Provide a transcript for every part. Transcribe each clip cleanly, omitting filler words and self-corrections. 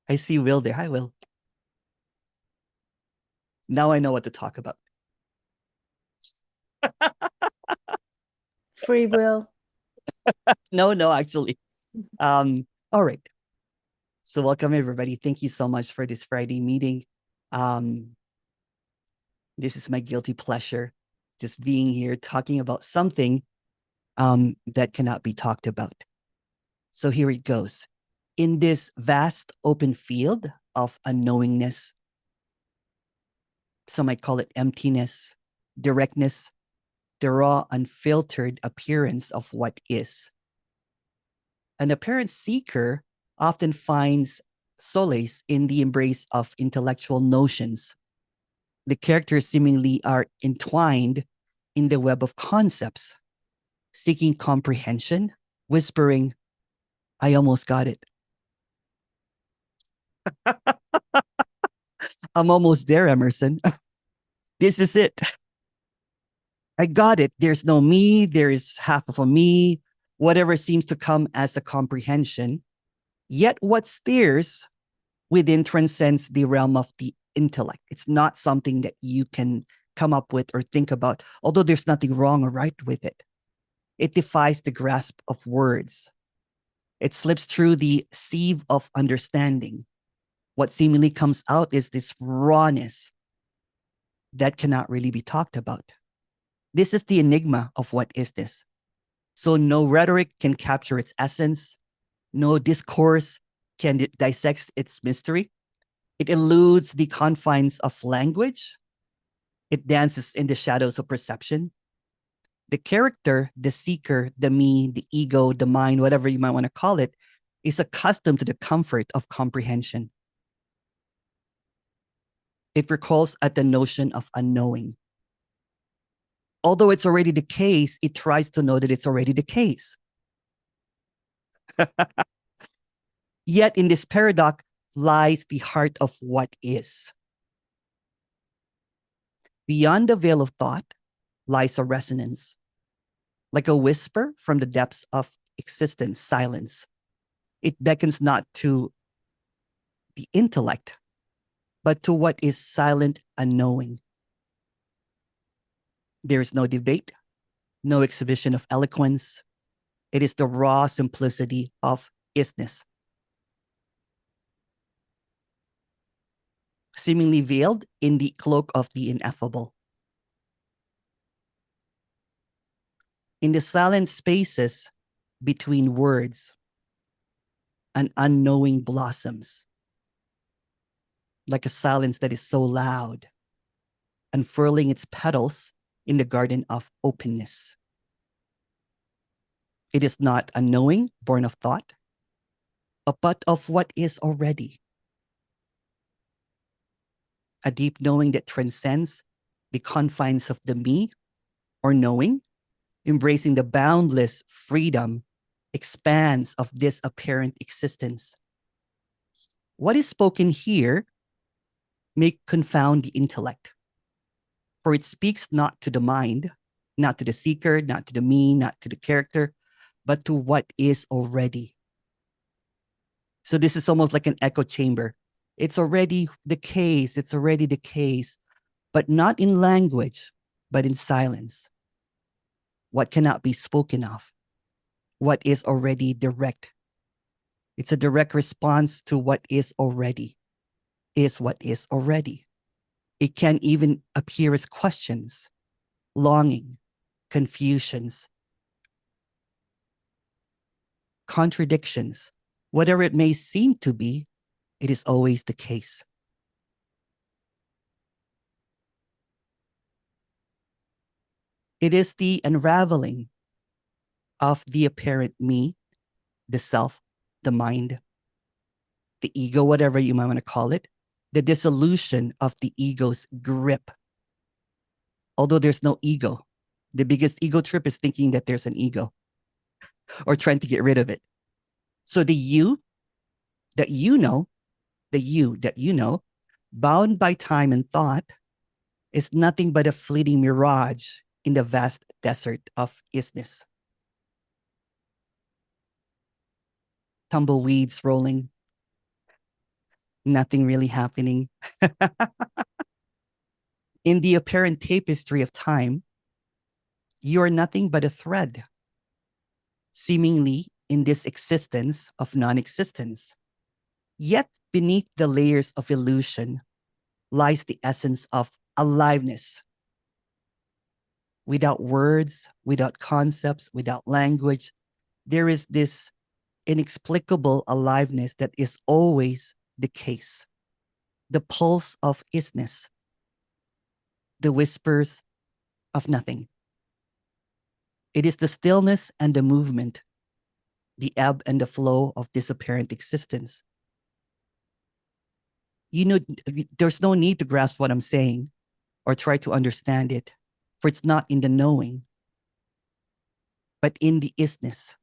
I see Will there. Hi, Will. Now I know what to talk about. Free will. No, actually. All right. So welcome everybody. Thank you so much for this Friday meeting. Um, this is my guilty pleasure, just being here talking about something that cannot be talked about. So here it goes. In this vast open field of unknowingness, some might call it emptiness, directness, the raw, unfiltered appearance of what is. An apparent seeker often finds solace in the embrace of intellectual notions. The characters seemingly are entwined in the web of concepts, seeking comprehension, whispering, I almost got it. I'm almost there, Emerson. This is it. I got it. There's no me, there is half of a me, whatever seems to come as a comprehension. Yet what steers within transcends the realm of the intellect. It's not something that you can come up with or think about, although there's nothing wrong or right with it. It defies the grasp of words. It slips through the sieve of understanding. What seemingly comes out is this rawness that cannot really be talked about. This is the enigma of what is this. So no rhetoric can capture its essence. No discourse can dissect its mystery. It eludes the confines of language. It dances in the shadows of perception. The character, the seeker, the me, the ego, the mind, whatever you might want to call it, is accustomed to the comfort of comprehension. It recalls at the notion of unknowing. Although it's already the case, it tries to know that it's already the case. Yet in this paradox lies the heart of what is. Beyond the veil of thought lies a resonance, like a whisper from the depths of existence, silence. It beckons not to the intellect, but to what is silent unknowing. There is no debate, no exhibition of eloquence. It is the raw simplicity of isness. Seemingly veiled in the cloak of the ineffable. In the silent spaces between words, an unknowing blossoms, like a silence that is so loud, unfurling its petals in the garden of openness. It is not a knowing born of thought, but of what is already. A deep knowing that transcends the confines of the me or knowing, embracing the boundless freedom, expanse of this apparent existence. What is spoken here may confound the intellect, for it speaks not to the mind, not to the seeker, not to the me, not to the character, but to what is already. So this is almost like an echo chamber. It's already the case, but not in language, but in silence. What cannot be spoken of, what is already direct. It's a direct response to what is already, is what is already. It can even appear as questions, longing, confusions, contradictions. Whatever it may seem to be, it is always the case. It is the unraveling of the apparent me, the self, the mind, the ego, whatever you might want to call it, the dissolution of the ego's grip. Although there's no ego, the biggest ego trip is thinking that there's an ego or trying to get rid of it. So the you that you know, bound by time and thought, is nothing but a fleeting mirage in the vast desert of isness. tumbleweeds rolling, nothing really happening. In the apparent tapestry of time, you are nothing but a thread, seemingly in this existence of non-existence. Yet beneath the layers of illusion lies the essence of aliveness. Without words, without concepts, without language, there is this inexplicable aliveness that is always the case. The pulse of isness, the whispers of nothing. It is the stillness and the movement, the ebb and the flow of this apparent existence. You know, there's no need to grasp what I'm saying or try to understand it, for it's not in the knowing, but in the isness,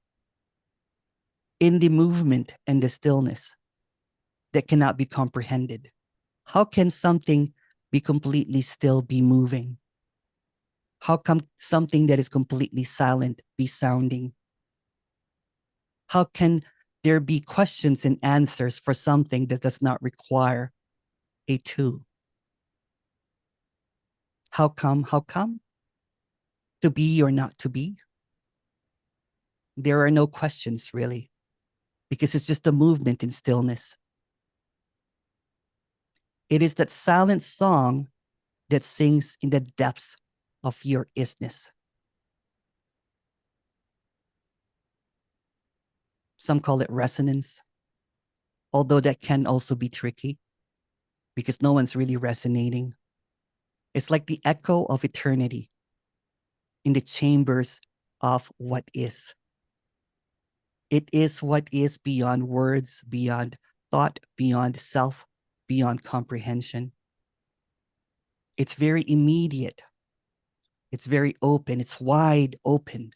in the movement and the stillness that cannot be comprehended. How can something be completely still be moving? How come something that is completely silent be sounding? How can there be questions and answers for something that does not require a two? How come? How come? To be or not to be? There are no questions really, because it's just a movement in stillness. It is that silent song that sings in the depths of your isness. Some call it resonance, although that can also be tricky because no one's really resonating. It's like the echo of eternity in the chambers of what is. It is what is beyond words, beyond thought, beyond self, beyond comprehension. It's very immediate. It's very open. It's wide open.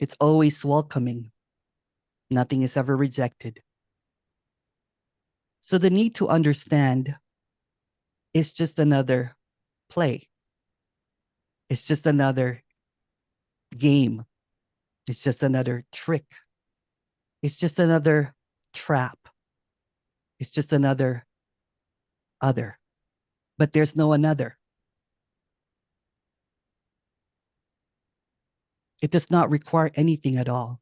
It's always welcoming. Nothing is ever rejected. So the need to understand is just another play. It's just another game. It's just another trick. It's just another trap. It's just another other. But there's no another. It does not require anything at all.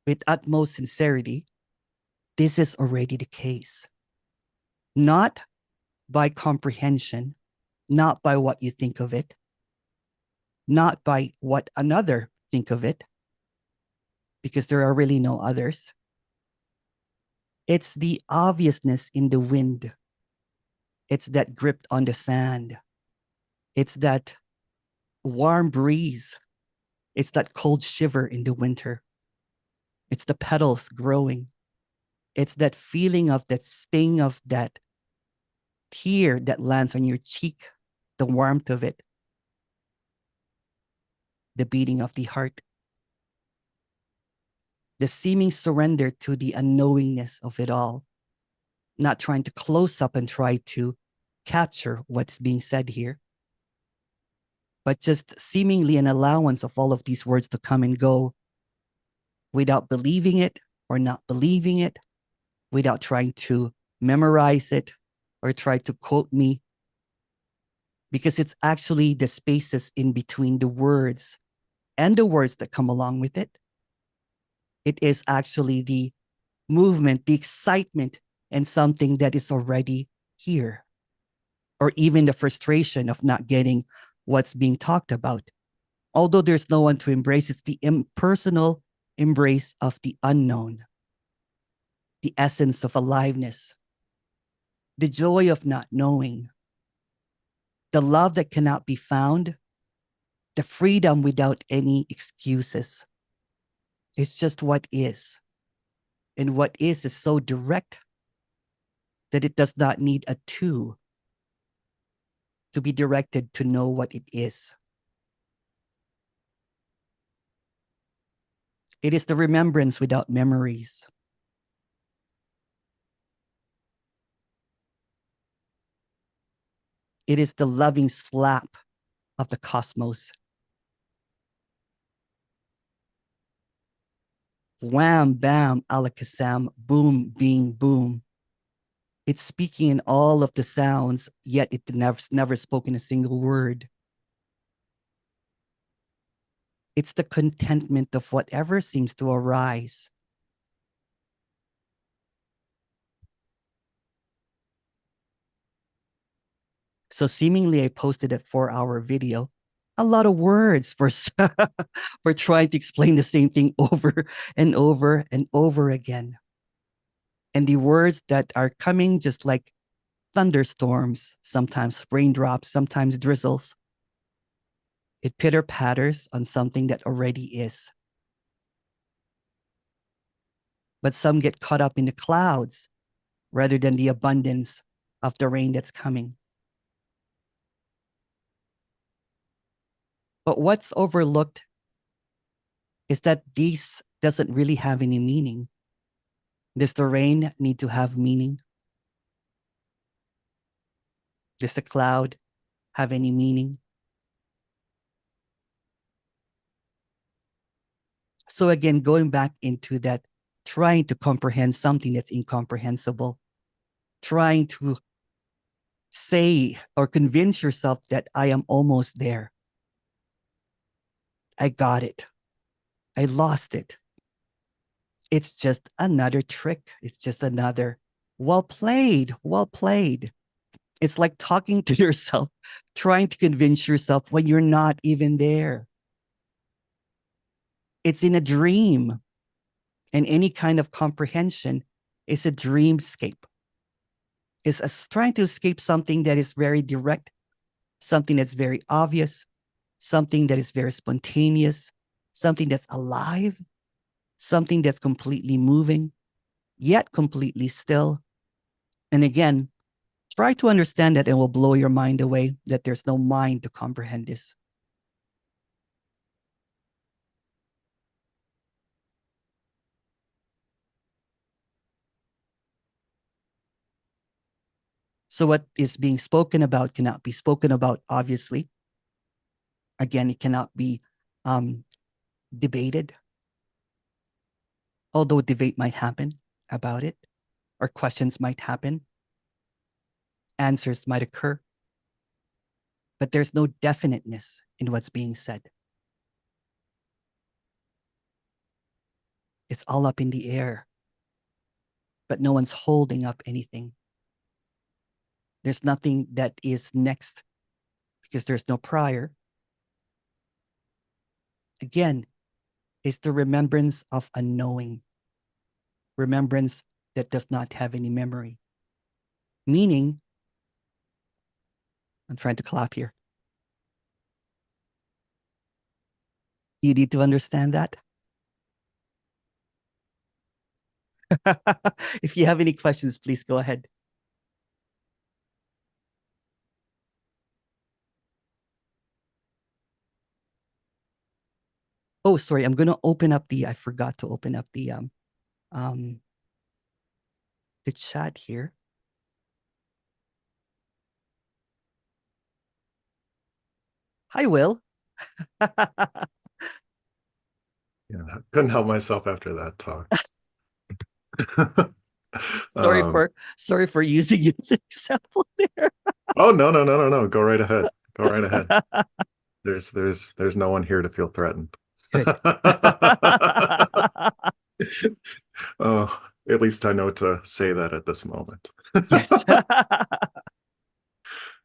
With utmost sincerity, this is already the case. Not by comprehension, not by what you think of it, not by what another think of it, because there are really no others. It's the obviousness in the wind. It's that grip on the sand. It's that warm breeze. It's that cold shiver in the winter. It's the petals growing. It's that feeling of that sting of that tear that lands on your cheek, the warmth of it, the beating of the heart, the seeming surrender to the unknowingness of it all, not trying to close up and try to capture what's being said here, but just seemingly an allowance of all of these words to come and go without believing it or not believing it, without trying to memorize it or try to quote me, because it's actually the spaces in between the words and the words that come along with it. It is actually the movement, the excitement, and something that is already here, or even the frustration of not getting what's being talked about. Although there's no one to embrace, it's the impersonal embrace of the unknown, the essence of aliveness, the joy of not knowing, the love that cannot be found, the freedom without any excuses. It's just what is. And what is so direct that it does not need a two to be directed to know what it is. It is the remembrance without memories. It is the loving slap of the cosmos. Wham, bam, alakazam, boom, bing, boom. It's speaking in all of the sounds, yet it never spoken a single word. It's the contentment of whatever seems to arise. So seemingly I posted a 4-hour video, a lot of words for for trying to explain the same thing over and over and over again. And the words that are coming just like thunderstorms, sometimes raindrops, sometimes drizzles. It pitter patters on something that already is. But some get caught up in the clouds rather than the abundance of the rain that's coming. But what's overlooked is that this doesn't really have any meaning. Does the rain need to have meaning? Does the cloud have any meaning? So again, going back into that, trying to comprehend something that's incomprehensible, trying to say or convince yourself that I am almost there. I got it. I lost it. It's just another trick. It's just another well played, well played. It's like talking to yourself, trying to convince yourself when you're not even there. It's in a dream, and any kind of comprehension is a dreamscape. It's trying to escape something that is very direct, something that's very obvious, something that is very spontaneous, something that's alive, something that's completely moving, yet completely still. And again, try to understand that and it will blow your mind away that there's no mind to comprehend this. So what is being spoken about cannot be spoken about, obviously. Again, it cannot be debated, although debate might happen about it, or questions might happen, answers might occur, but there's no definiteness in what's being said. It's all up in the air, but no one's holding up anything. There's nothing that is next because there's no prior. Again, it's the remembrance of a knowing, remembrance that does not have any memory. Meaning, I'm trying to clap here. You need to understand that. If you have any questions, please go ahead. Oh, sorry. I'm going to open up I forgot to open up the chat here. Hi, Will. Yeah, couldn't help myself after that talk. Sorry for using you as an example there. Oh, no. Go right ahead. Go right ahead. There's no one here to feel threatened. Good. Oh, at least I know to say that at this moment. Yes.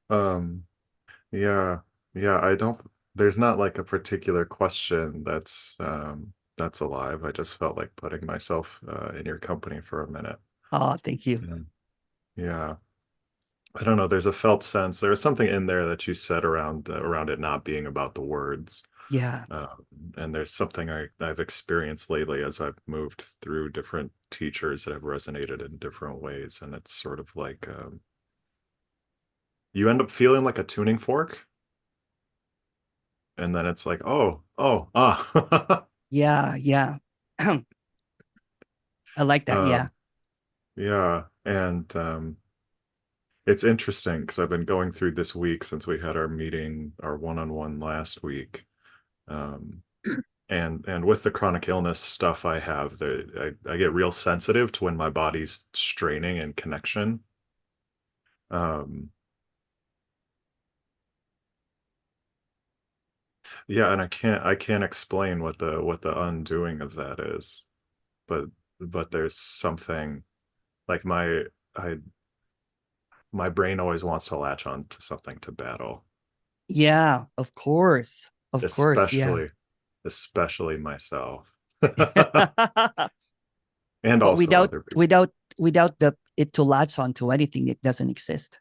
Um, yeah, yeah, I don't, there's not like a particular question that's alive. I just felt like putting myself in your company for a minute. Oh, thank you. Yeah. Yeah. I don't know. There's a felt sense. There was something in there that you said around it not being about the words. Yeah. And there's something I've experienced lately as I've moved through different teachers that have resonated in different ways. And it's sort of like you end up feeling like a tuning fork. And then it's like, ah. Yeah. Yeah. I like that. Yeah. um, yeah. And it's interesting because I've been going through this week since we had our meeting, our one-on-one last week. Um, and with the chronic illness stuff I have, I get real sensitive to when my body's straining in connection. Um, yeah, and I can't explain what the undoing of that is, but there's something like I my brain always wants to latch on to something to battle, Yeah, of course. Of course, yeah. especially myself. But And also without other people. without the it to latch onto anything, it doesn't exist.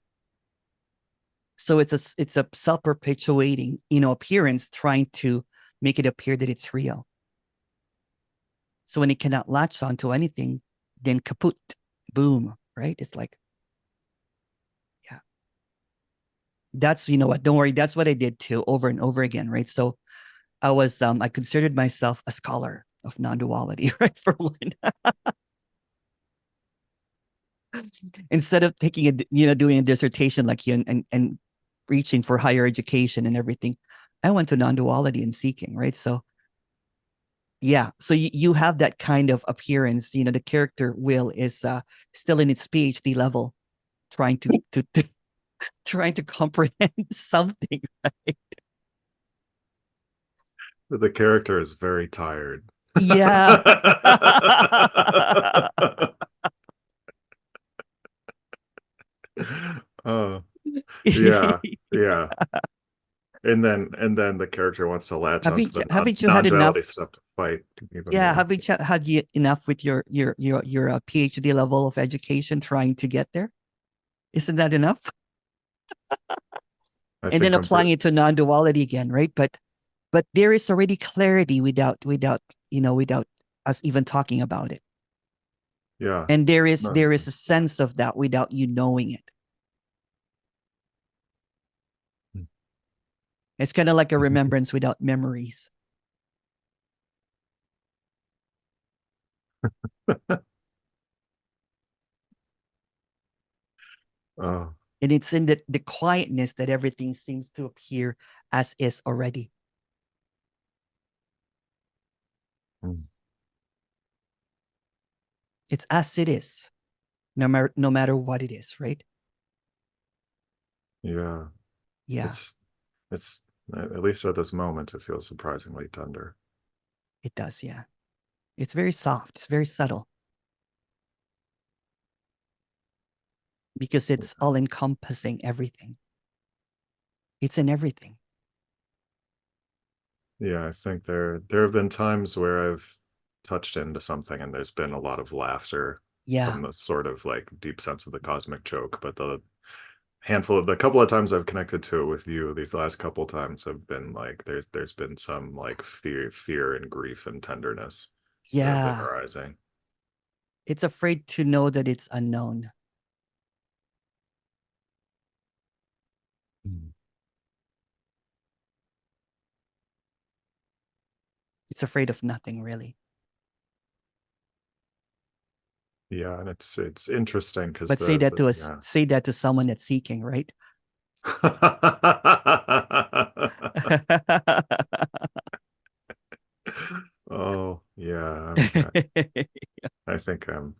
So it's a self-perpetuating, appearance trying to make it appear that it's real. So when it cannot latch onto anything, then kaput, boom, right? It's like, yeah, that's, you know what, don't worry, that's what I did too, over and over again, right? So I considered myself a scholar of non-duality, right? For one, instead of taking doing a dissertation like you and reaching for higher education and everything, I went to non-duality and seeking, right? So yeah, so you have that kind of appearance. The character Will is still in its PhD level, trying to trying to comprehend something, right? The character is very tired. Yeah. Oh, yeah, yeah. And then the character wants to latch onto the Haven't you had enough? non-duality stuff to fight even Yeah, more. haven't you had enough with your PhD level of education trying to get there? Isn't that enough? I And then think I'm applying pretty, it to non-duality again, right? But there is already clarity without us even talking about it. yeah. And No, there is a sense of that without you knowing it. It's kind of like a remembrance without memories. oh, And it's in the quietness that everything seems to appear as is already. mm, It's as it is, no matter what it is, right? yeah. Yeah, It's it's at least at this moment it feels surprisingly tender. it does. Yeah. It's very soft. It's very subtle because it's all encompassing everything. It's in everything. Yeah, I think there have been times where I've touched into something and there's been a lot of laughter Yeah. from the sort of like deep sense of the cosmic joke, but the couple of times I've connected to it with you, these last couple times have been like there's been some like fear and grief and tenderness that have been Yeah. arising. It's afraid to know that it's unknown. Mm. It's afraid of nothing, really. Yeah, and it's interesting because But say that to someone that's seeking, right? Oh, yeah, I think I'm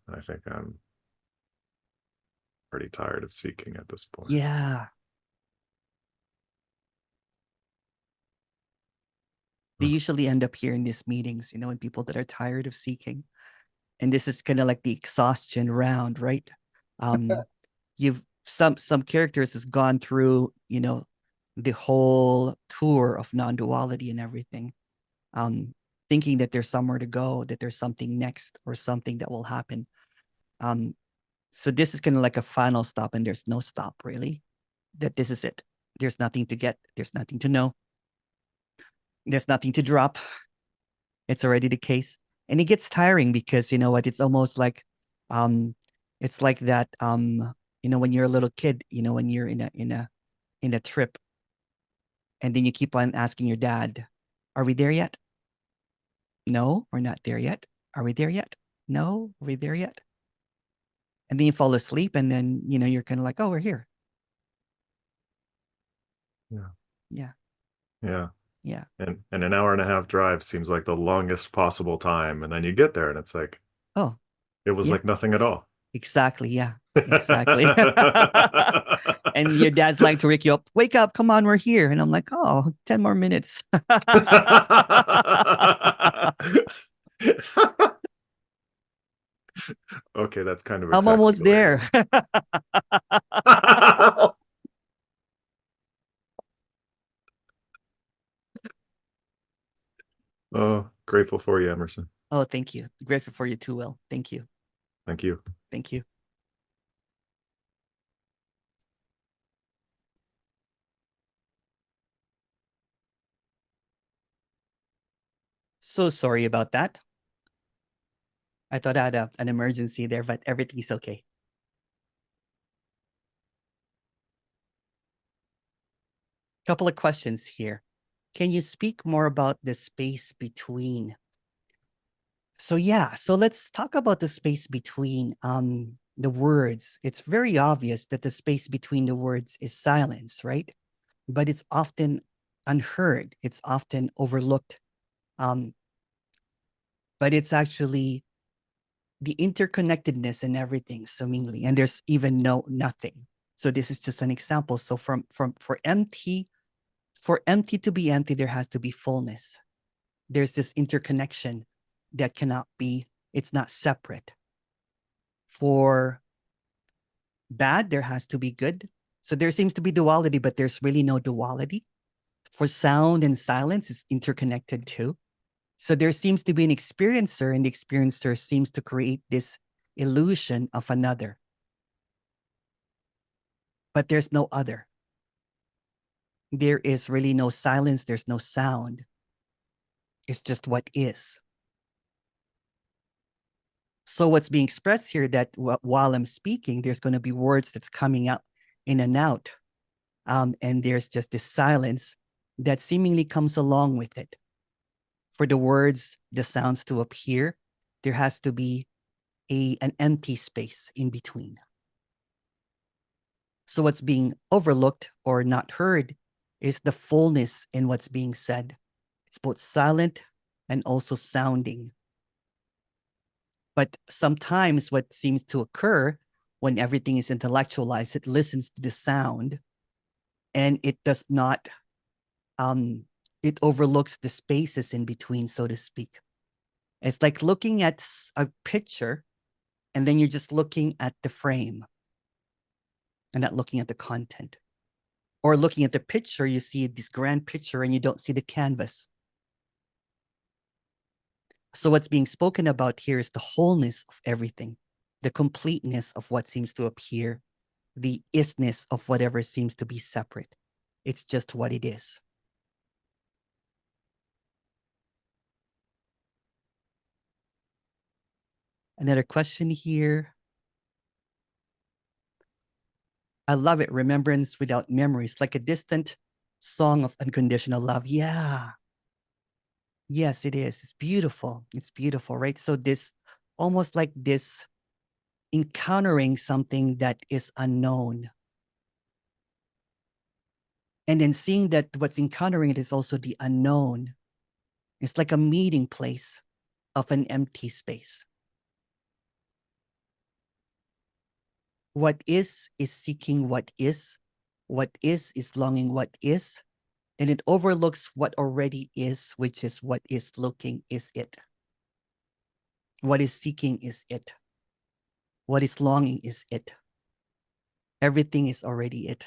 pretty tired of seeking at this point. Yeah. They usually end up here in these meetings, when people that are tired of seeking. And this is kind of like the exhaustion round, right? Um, you've some characters has gone through, the whole tour of non-duality and everything, um, thinking that there's somewhere to go, that there's something next or something that will happen. Um, so this is kind of like a final stop, and there's no stop really. That this is it. There's nothing to get. There's nothing to know. There's nothing to drop. It's already the case, and it gets tiring because you know what? It's almost like, um, it's like that. When you're a little kid, when you're in a trip, and then you keep on asking your dad, "Are we there yet? No, we're not there yet. Are we there yet? No, are we there yet?" And then you fall asleep, and then you're kind of like, "Oh, we're here." Yeah. Yeah, Yeah. Yeah. And an hour and a half drive seems like the longest possible time, and then you get there and it's like Oh, it was yeah. like nothing at all. Exactly. Yeah. Exactly. And your dad's like to wake you up. Wake up. Come on, we're here. And I'm like, oh, 10 more minutes. Okay, that's kind of I'm exactly almost the way there. it is. Oh, grateful for you, Emerson. Oh, thank you. Grateful for you too, Will. Thank you. Thank you. Thank you. So sorry about that. I thought I had an emergency there, but everything's okay. Couple of questions here. Can you speak more about the space between? So yeah, so let's talk about the space between the words. It's very obvious that the space between the words is silence, right? But it's often unheard. It's often overlooked. Um, but it's actually the interconnectedness and everything seemingly, and there's even nothing. So this is just an example. So for empty to be empty, there has to be fullness. There's this interconnection that cannot be, it's not separate. For bad, there has to be good. So there seems to be duality, but there's really no duality. For sound and silence is interconnected too. So there seems to be an experiencer, and the experiencer seems to create this illusion of another. But there's no other. There is really no silence, there's no sound. It's just what is. So what's being expressed here that while I'm speaking, there's going to be words that's coming out in and out. And there's just this silence that seemingly comes along with it. For the words, the sounds to appear, there has to be an empty space in between. So what's being overlooked or not heard is the fullness in what's being said. It's both silent and also sounding. But sometimes what seems to occur when everything is intellectualized, it listens to the sound and it does not, it overlooks the spaces in between, so to speak. It's like looking at a picture and then you're just looking at the frame and not looking at the content. Or looking at the picture, you see this grand picture and you don't see the canvas. So what's being spoken about here is the wholeness of everything, the completeness of what seems to appear, the isness of whatever seems to be separate. It's just what it is. Another question here. I love it. Remembrance without memories, like a distant song of unconditional love. Yeah. Yes, it is. It's beautiful. It's beautiful, right? So this almost like this encountering something that is unknown. And then seeing that what's encountering it is also the unknown. It's like a meeting place of an empty space. What is seeking what is longing what is, and it overlooks what already is, which is what is looking is it. What is seeking is it. What is longing is it. Everything is already it.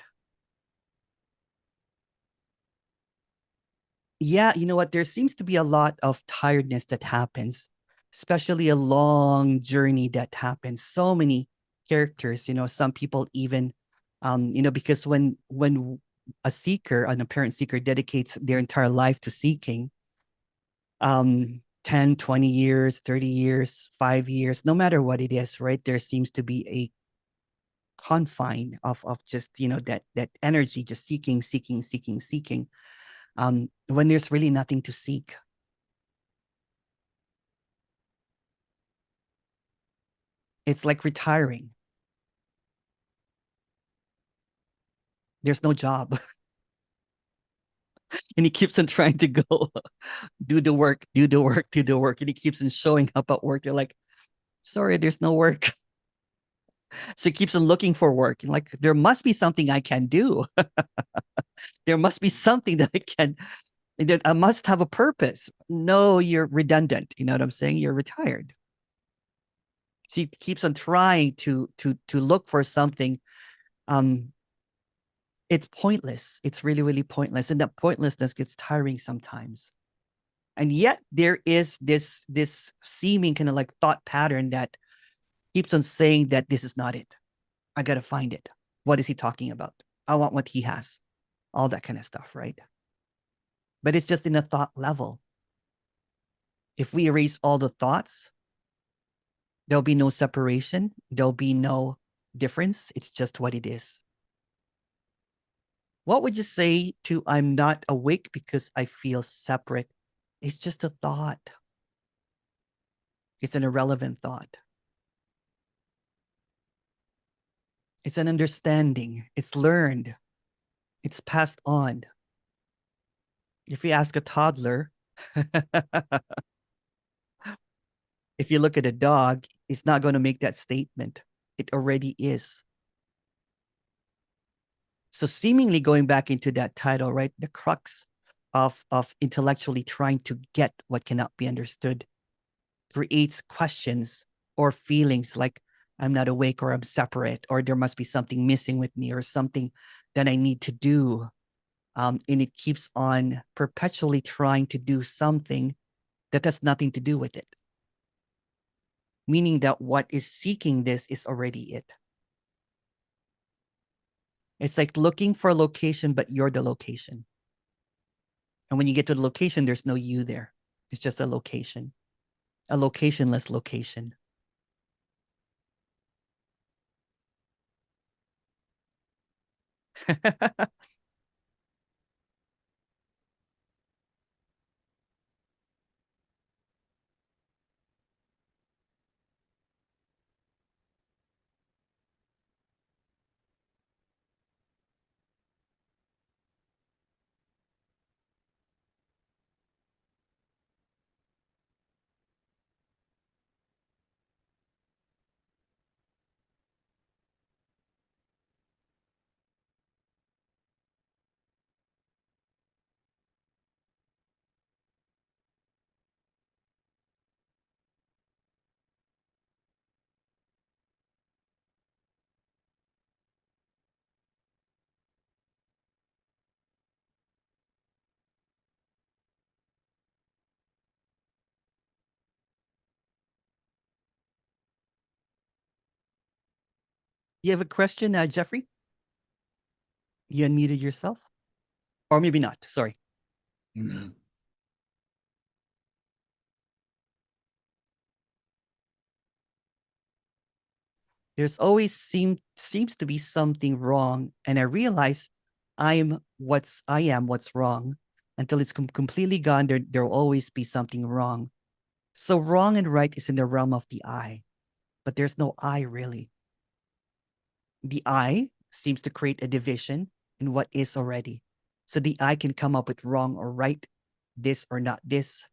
Yeah, you know what? There seems to be a lot of tiredness that happens, especially a long journey that happens. So many characters, some people even, because when a seeker, an apparent seeker dedicates their entire life to seeking, 10, 20 years, 30 years, 5 years, no matter what it is, right? There seems to be a confine of just, that energy, just seeking, seeking, seeking, seeking. When there's really nothing to seek. It's like retiring. There's no job. And he keeps on trying to go do the work, do the work, do the work. And he keeps on showing up at work. They're like, sorry, there's no work. So he keeps on looking for work. And like, there must be something I can do. There must be something that I can, that I must have a purpose. No, you're redundant. You know what I'm saying? You're retired. So he keeps on trying to look for something. Um, it's pointless. It's really, really pointless. And that pointlessness gets tiring sometimes. And yet there is this seeming kind of like thought pattern that keeps on saying that this is not it. I gotta find it. What is he talking about? I want what he has. All that kind of stuff, right? But it's just in a thought level. If we erase all the thoughts, there'll be no separation. There'll be no difference. It's just what it is. What would you say to I'm not awake because I feel separate? It's just a thought. It's an irrelevant thought. It's an understanding. It's learned. It's passed on. If you ask a toddler, if you look at a dog, it's not going to make that statement. It already is. So seemingly going back into that title, right? The crux of intellectually trying to get what cannot be understood creates questions or feelings like I'm not awake or I'm separate or there must be something missing with me or something that I need to do. And it keeps on perpetually trying to do something that has nothing to do with it. Meaning that what is seeking this is already it. It's like looking for a location, but you're the location. And when you get to the location, there's no you there. It's just a locationless location. You have a question, Jeffrey? You unmuted yourself? Or maybe not. Sorry. No. There's always seems to be something wrong, and I realize I am what's wrong. Until it's completely gone, there'll always be something wrong. So wrong and right is in the realm of the I, but there's no I really. The I seems to create a division in what is already. So the I can come up with wrong or right, this or not this,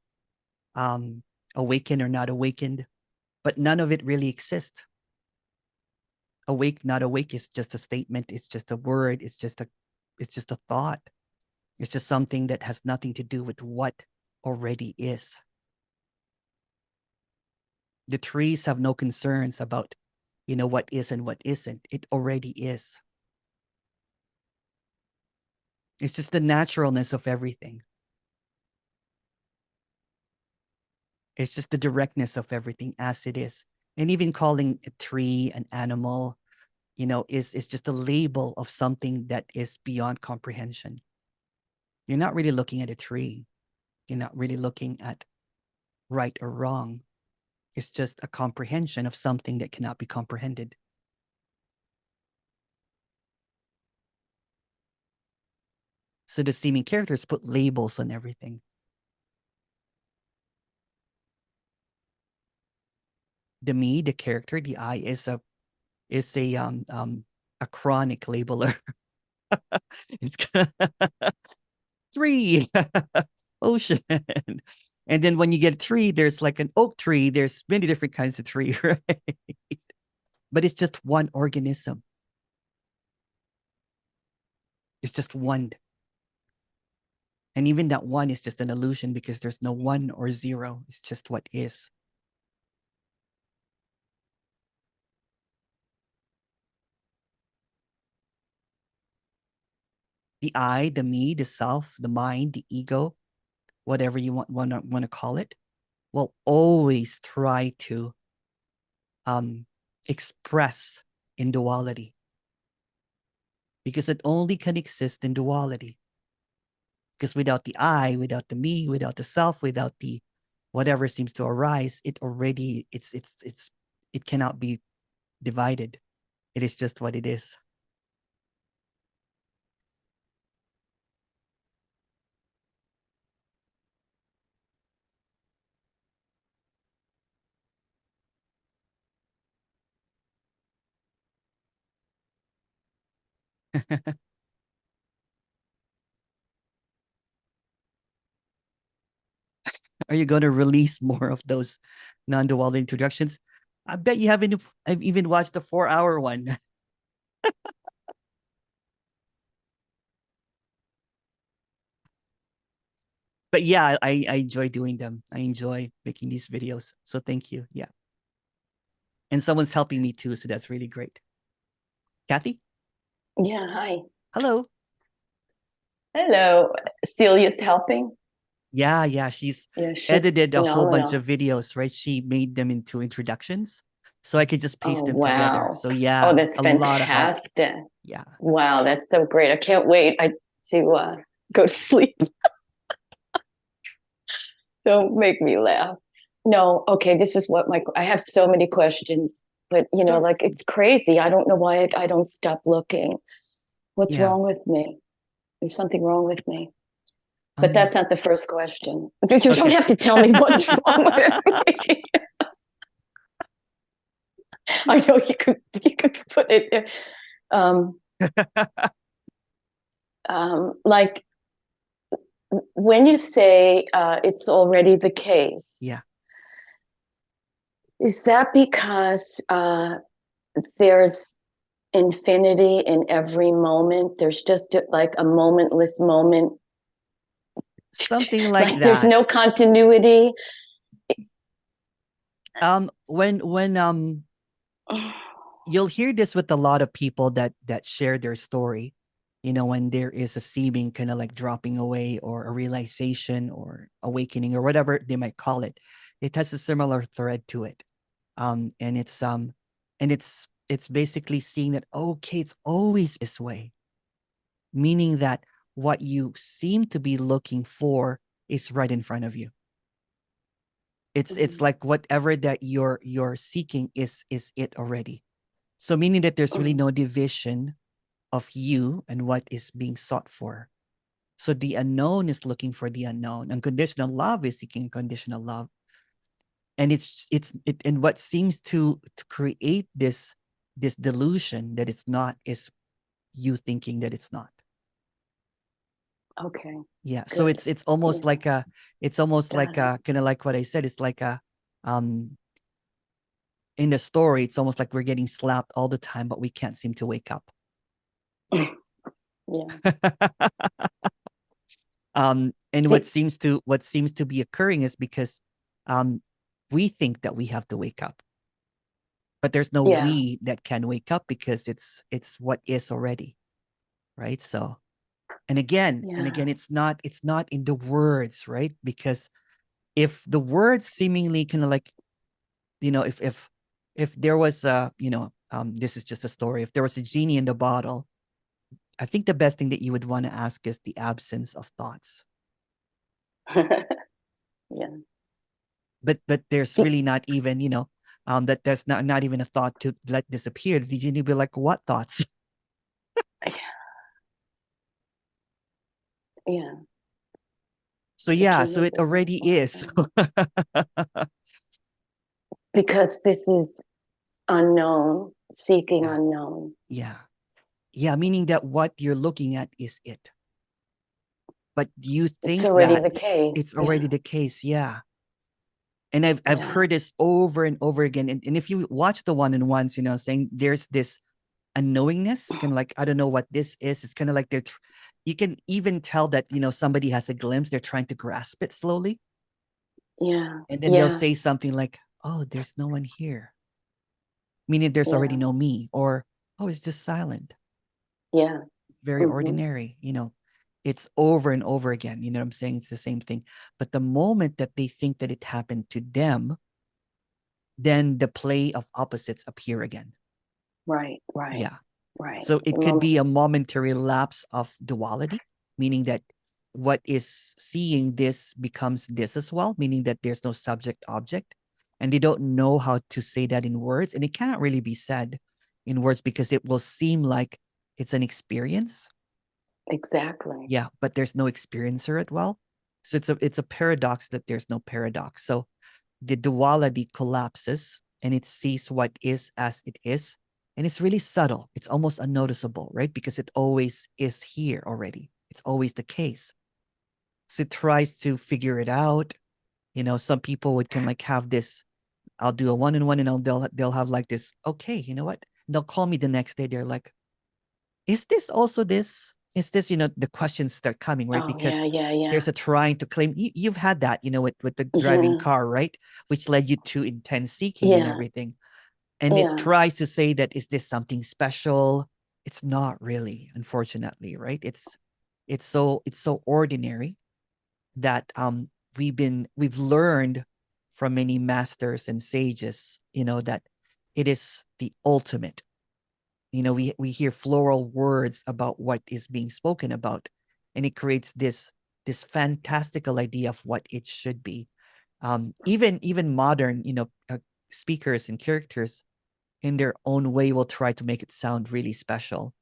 awakened or not awakened, but none of it really exists. Awake, not awake is just a statement. It's just a word. It's just a thought. It's just something that has nothing to do with what already is. The trees have no concerns about, what is and what isn't. It already is. It's just the naturalness of everything. It's just the directness of everything as it is. And even calling a tree an animal, is just a label of something that is beyond comprehension. You're not really looking at a tree. You're not really looking at right or wrong. It's just a comprehension of something that cannot be comprehended. So the seeming characters put labels on everything. The me, the character, the I is a chronic labeler. it's it's tree, ocean. And then when you get a tree, there's like an oak tree. There's many different kinds of tree, right? But it's just one organism. It's just one. And even that one is just an illusion because there's no one or zero. It's just what is. The I, the me, the self, the mind, the ego, whatever you want to call it, will always try to express in duality, because it only can exist in duality. Because without the I, without the me, without the self, without the whatever seems to arise, it already it cannot be divided. It is just what it is. Are you going to release more of those non-duality introductions? I bet you haven't I've even watched the 4-hour one. But yeah, I enjoy doing them. I enjoy making these videos. So thank you. Yeah. And someone's helping me too. So that's really great. Kathy? Yeah, hi. Hello. Hello. Celia's helping. Yeah. She's She's edited a whole bunch phenomenal. of videos, right? She made them into introductions. So I could just paste Oh, them together. wow. So yeah, Oh, that's a lot of help. fantastic. Yeah. Wow, that's so great. I can't wait to go to sleep. Don't make me laugh. No, okay, this is what I have so many questions, but Sure. like it's crazy. I don't know why I don't stop looking. What's Yeah. wrong with me? There's something wrong with me. But that's not the first question. You don't Okay. have to tell me what's wrong with me. I know you could put it there. Like when you say it's already the case, Yeah. is that because there's infinity in every moment? There's just like a momentless moment. Something like Like there's that. no continuity. When you'll hear this with a lot of people that share their story, when there is a seeming kind of like dropping away or a realization or awakening or whatever they might call it. It has a similar thread to it. And it's basically seeing that, okay, it's always this way, meaning that what you seem to be looking for is right in front of you. It's like whatever that you're seeking is it already. So meaning that there's really no division of you and what is being sought for. So the unknown is looking for the unknown. Unconditional love is seeking conditional love. And and what seems to create this delusion that it's not is you thinking that it's not. Okay. Yeah. Good. So it's almost Yeah. like Got it. kind of like what I said. It's like in the story, it's almost like we're getting slapped all the time, but we can't seem to wake up. Yeah. And what seems to be occurring is because we think that we have to wake up, but there's no Yeah. we that can wake up because it's what is already, right? So and again, it's not in the words, right? Because if the words seemingly kind of like, if there was this is just a story, if there was a genie in the bottle, I think the best thing that you would want to ask is the absence of thoughts. Yeah. But there's really not even, that there's not even a thought to let disappear. The genie be like, what thoughts? Yeah. So so it already is. Because this is unknown, seeking unknown. Yeah. Meaning that what you're looking at is it. But you It's think already that the case. it's already the case. Yeah. And I've heard this over and over again. And if you watch the one-on-ones, saying there's this unknowingness, kind of like, I don't know what this is. It's kind of like you can even tell that, somebody has a glimpse. They're trying to grasp it slowly. Yeah. And then they'll say something like, oh, there's no one here. Meaning there's already no me. Or, oh, it's just silent. Yeah. Very ordinary, It's over and over again. You know what I'm saying? It's the same thing. But the moment that they think that it happened to them, then the play of opposites appear again. Right. Yeah. Right. So it could be a momentary lapse of duality, meaning that what is seeing this becomes this as well, meaning that there's no subject object. And they don't know how to say that in words. And it cannot really be said in words because it will seem like it's an experience. Exactly. Yeah, but there's no experiencer as well. So it's a paradox that there's no paradox. So the duality collapses and it sees what is as it is. And it's really subtle. It's almost unnoticeable, right? Because it always is here already. It's always the case. So it tries to figure it out. Some people can like have this, I'll do a one-on-one and they'll have like this, okay, you know what? They'll call me the next day. They're like, is this also this? Is this, the questions start coming, right? Oh, because yeah. there's a trying to claim. You've had that, with the driving car, right? Which led you to intense seeking and everything. And it tries to say that, is this something special? It's not really, unfortunately, right? It's so ordinary that we've learned from many masters and sages, that it is the ultimate. We hear floral words about what is being spoken about, and it creates this fantastical idea of what it should be. Even modern, speakers and characters in their own way will try to make it sound really special,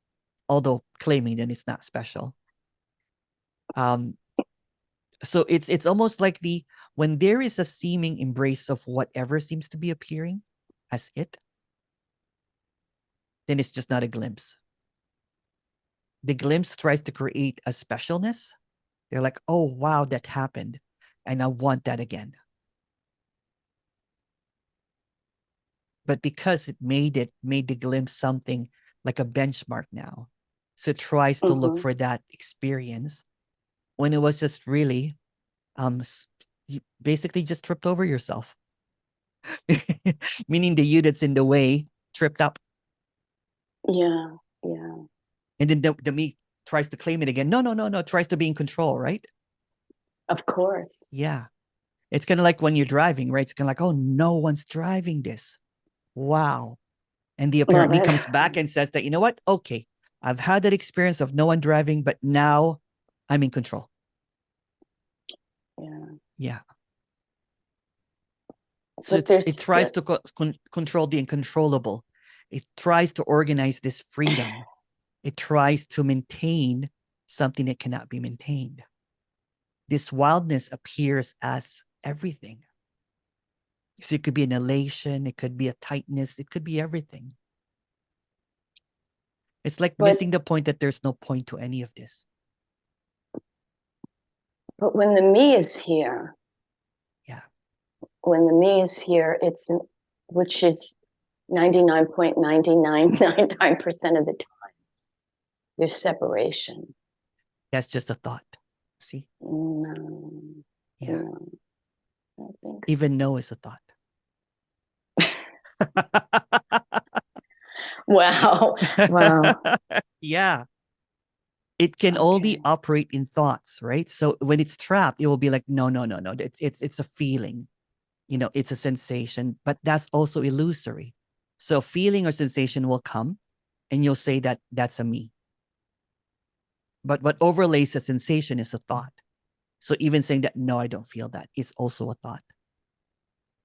although claiming that it's not special. So it's almost like when there is a seeming embrace of whatever seems to be appearing as it, then it's just not a glimpse. The glimpse tries to create a specialness. They're like, oh, wow, that happened. And I want that again. But because it made the glimpse something like a benchmark now. So it tries to look for that experience when it was just really, you basically just tripped over yourself. Meaning the you that's in the way tripped up. Yeah. And then the me tries to claim it again. No, tries to be in control, right? Of course. Yeah. It's kind of like when you're driving, right? It's kind of like, oh, no one's driving this. Wow. And the apparent me comes back and says that, you know what? Okay, I've had that experience of no one driving, but now I'm in control. Yeah. So it tries to control the uncontrollable. It tries to organize this freedom. It tries to maintain something that cannot be maintained. This wildness appears as everything. So it could be an elation, it could be a tightness, it could be everything. It's like missing the point that there's no point to any of this. But when the me is here, when the me is here, which is 99.9999% of the time, there's separation. That's just a thought. See? No. Yeah. No, I don't think even no is a thought. Wow. Yeah. It can only operate in thoughts, right? So when it's trapped, it will be like, no. It's a feeling. It's a sensation, but that's also illusory. So feeling or sensation will come and you'll say that that's a me. But what overlays a sensation is a thought. So even saying that, no, I don't feel that, is also a thought.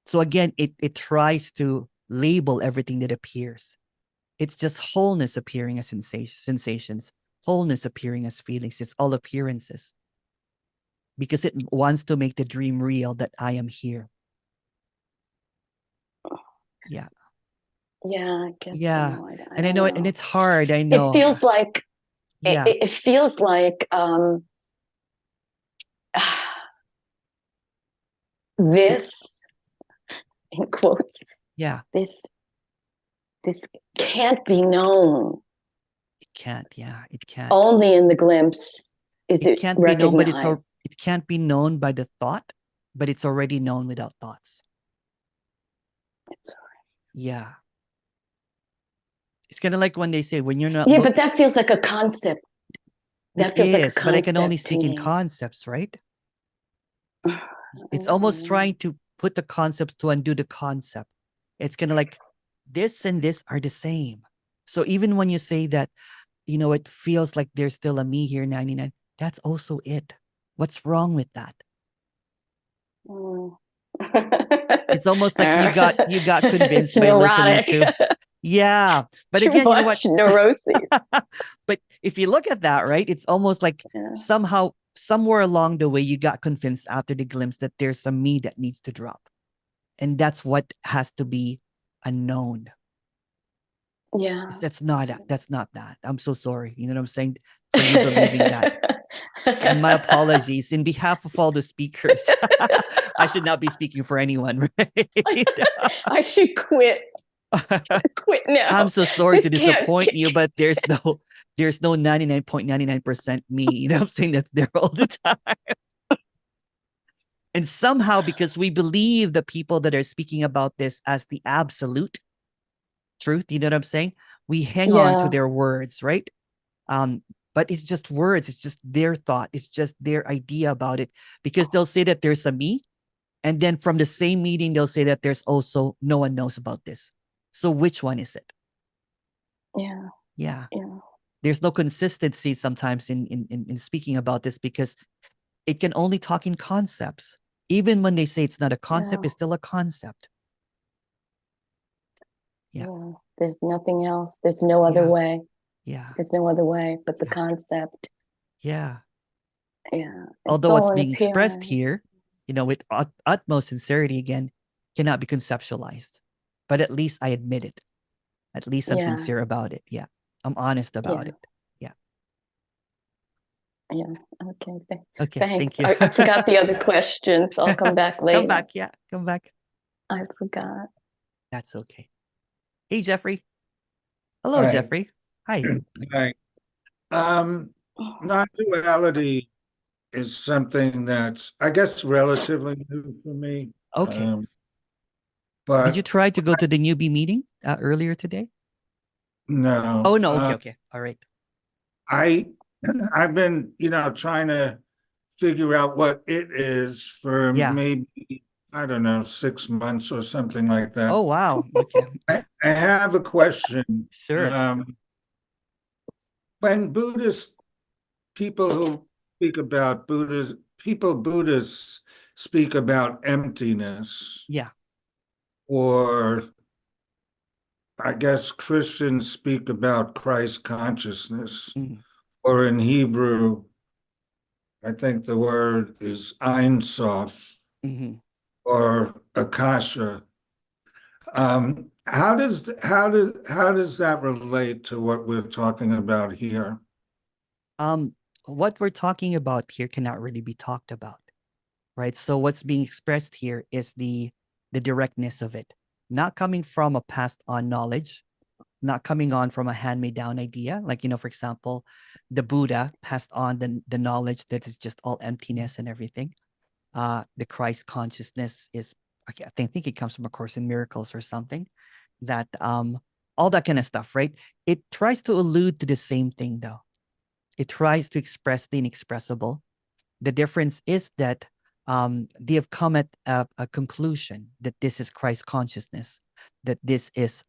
So again, it tries to label everything that appears. It's just wholeness appearing as sensations, wholeness appearing as feelings. It's all appearances. Because it wants to make the dream real that I am here. Yeah. Yeah, I guess yeah. so. And I know it, and it's hard. I know. It feels like Yeah. it feels like this, in quotes, Yeah, this can't be known. it can't. Yeah, it can't. Only in the glimpse is It it can't be known, but recognized. it can't be known by the thought, but it's already known without thoughts. Yeah. It's kind of like when they say when you're not Yeah, but that feels like a concept. That it feels like a is, but I can only concept to speak in me. concepts, right? It's almost trying to put the concepts to undo the concept. It's kind of like this and this are the same. So even when you say that, it feels like there's still a me here, 99, that's also it. What's wrong with that? It's almost like you got convinced It's by listening neurotic. to. Yeah. But Too again, you know what? much neurosis. But if you look at that, right, it's almost like Yeah. somehow, somewhere along the way, you got convinced after the glimpse that there's some me that needs to drop. And that's what has to be unknown. Yeah. That's not that. I'm so sorry. You know what I'm saying? For you believing that. My apologies in behalf of all the speakers. I should not be speaking for anyone, right? I should quit. Quit now. I'm so sorry to This can't- disappoint you, but there's no 99.99% me. You know what I'm saying? That's there all the time. And somehow, because we believe the people that are speaking about this as the absolute truth, you know what I'm saying? We hang on to Yeah. their words, right? But it's just words. It's just their thought. It's just their idea about it. Because they'll say that there's a me. And then from the same meeting, they'll say that there's also no one knows about this. So which one is it? Yeah. Yeah. Yeah. There's no consistency sometimes in speaking about this because it can only talk in concepts. Even when they say it's not a concept, it's still a concept. Yeah. There's nothing else. There's no other way. Yeah. There's no other way but the concept. Yeah. Yeah. Although what's being expressed here, with utmost sincerity again, cannot be conceptualized. But at least I admit it. At least I'm sincere about it. Yeah. I'm honest about it. Yeah. Yeah. Okay. Okay. Thanks. Thank you. I forgot the other questions. I'll come back later. Come back. Yeah. Come back. I forgot. That's okay. Hey, Jeffrey. Hello, Hi. Jeffrey. Hi. Hi. Non-duality is something that's, I guess, relatively new for me. Okay. But did you try to go to the newbie meeting earlier today? No. Oh, no. Okay. All right. I've been, trying to figure out what it is for maybe, I don't know, 6 months or something like that. Oh, wow. Okay. I have a question. Sure. When Buddhists speak about Buddhists speak about emptiness. Yeah. Or I guess Christians speak about Christ consciousness. Or in Hebrew, I think the word is Ein Sof or Akasha. How does that relate to what we're talking about here? What we're talking about here cannot really be talked about, right? So what's being expressed here is the directness of it, not coming from a passed on knowledge, not coming on from a hand-me-down idea. Like, for example, the Buddha passed on the knowledge that is just all emptiness and everything. The Christ consciousness is, I think it comes from A Course in Miracles or something, that all that kind of stuff, right? It tries to allude to the same thing though. It tries to express the inexpressible. The difference is that they have come at a conclusion that this is Christ consciousness, that this is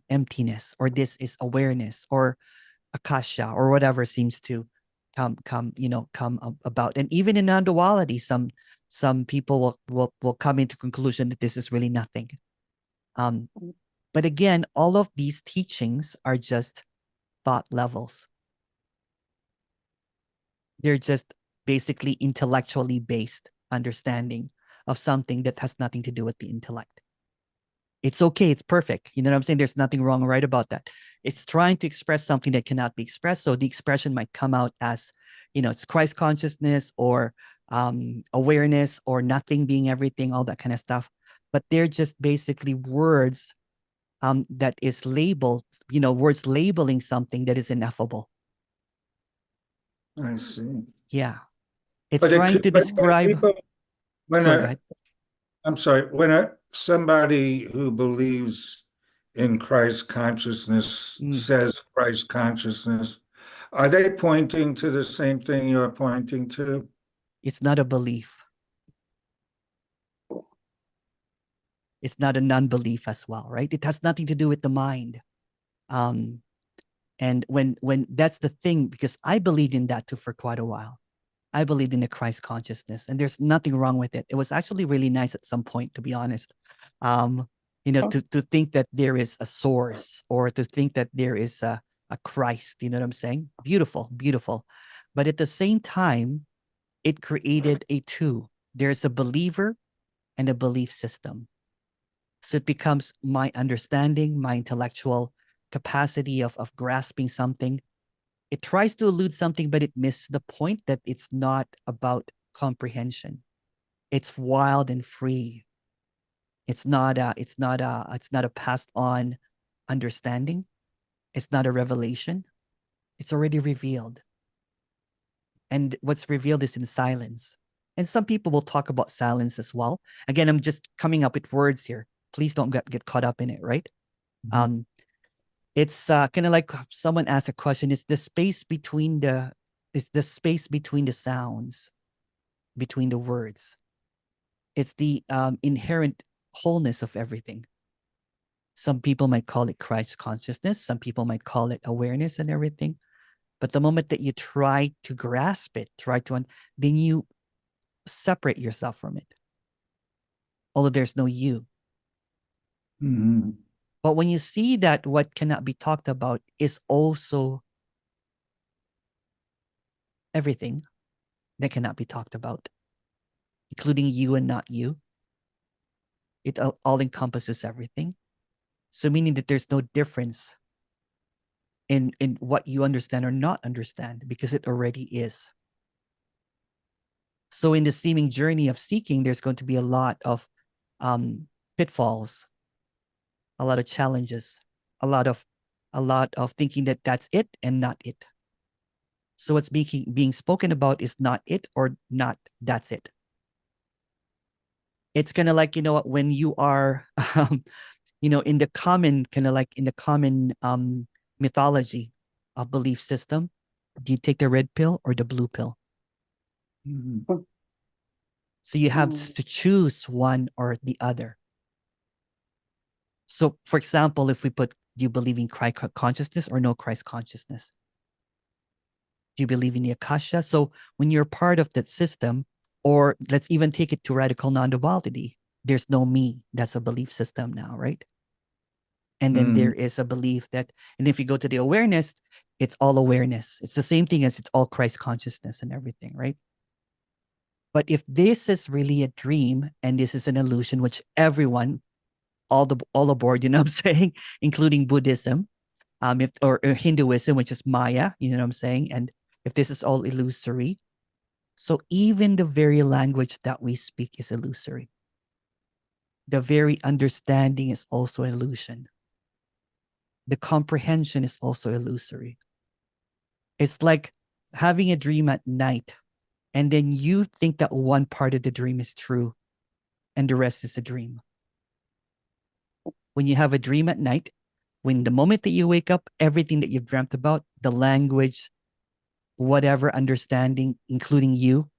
emptiness, or this is awareness, or akasha, or whatever seems to come about. And even in non-duality, some people will come into conclusion that this is really nothing. But again, all of these teachings are just thought levels. They're just basically intellectually based understanding of something that has nothing to do with the intellect. It's okay. It's perfect. You know what I'm saying? There's nothing wrong or right about that. It's trying to express something that cannot be expressed. So the expression might come out as, it's Christ consciousness or awareness or nothing being everything, all that kind of stuff. But they're just basically words that is labeled, words labeling something that is ineffable. I see. Yeah. It's But it trying could, to describe. Sorry, go ahead. I'm sorry, when somebody who believes in Christ consciousness says Christ consciousness, are they pointing to the same thing you're pointing to? It's not a belief. It's not a non-belief as well, right? It has nothing to do with the mind. And when that's the thing, because I believed in that too for quite a while. I believed in the Christ consciousness, and there's nothing wrong with it. It was actually really nice at some point, to be honest. To think that there is a source, or to think that there is a Christ, you know what I'm saying? Beautiful, beautiful. But at the same time, it created a two. There's a believer and a belief system. So it becomes my understanding, my intellectual capacity of grasping something. It tries to elude something, but it misses the point that it's not about comprehension. It's wild and free. It's not a passed on understanding. It's not a revelation. It's already revealed. And what's revealed is in silence. And some people will talk about silence as well. Again, I'm just coming up with words here. Please don't get caught up in it, right? Mm-hmm. It's kind of like someone asked a question: is the space between the sounds, between the words? It's the inherent wholeness of everything. Some people might call it Christ consciousness. Some people might call it awareness and everything. But the moment that you try to grasp it, then you separate yourself from it. Although there's no you. Mm-hmm. But when you see that what cannot be talked about is also everything that cannot be talked about, including you and not you, it all encompasses everything. So meaning that there's no difference in what you understand or not understand, because it already is. So in the seeming journey of seeking, there's going to be a lot of pitfalls, a lot of challenges, a lot of thinking that that's it and not it. So what's being spoken about is not it or not that's it. It's kind of like, when you are, in the common, mythology of belief system, do you take the red pill or the blue pill? Mm-hmm. So you have to choose one or the other. So, for example, if we put, do you believe in Christ consciousness or no Christ consciousness? Do you believe in the Akasha? So when you're part of that system, or let's even take it to radical non-duality, there's no me. That's a belief system now, right? And then there is a belief that, and if you go to the awareness, it's all awareness. It's the same thing as it's all Christ consciousness and everything, right? But if this is really a dream and this is an illusion, which everyone, all aboard, you know what I'm saying, including Buddhism, or Hinduism, which is Maya, you know what I'm saying, and if this is all illusory, so even the very language that we speak is illusory. The very understanding is also illusion. The comprehension is also illusory. It's like having a dream at night, and then you think that one part of the dream is true, and the rest is a dream. When you have a dream at night, when the moment that you wake up, everything that you've dreamt about, the language, whatever understanding, including you,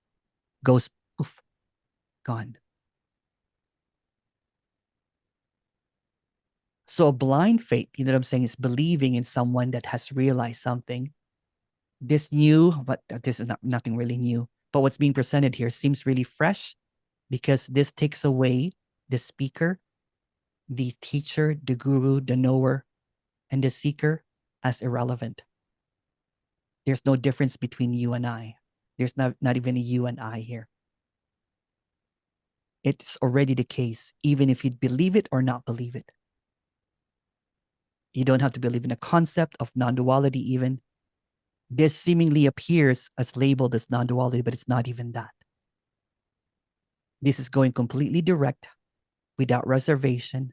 goes poof, gone. So a blind faith, you know what I'm saying, is believing in someone that has realized something. This new, but this is nothing really new, but what's being presented here seems really fresh, because this takes away the speaker, the teacher, the guru, the knower, and the seeker as irrelevant. There's no difference between you and I. There's not even a you and I here. It's already the case, even if you believe it or not believe it. You don't have to believe in a concept of non-duality even. This seemingly appears as labeled as non-duality, but it's not even that. This is going completely direct, without reservation,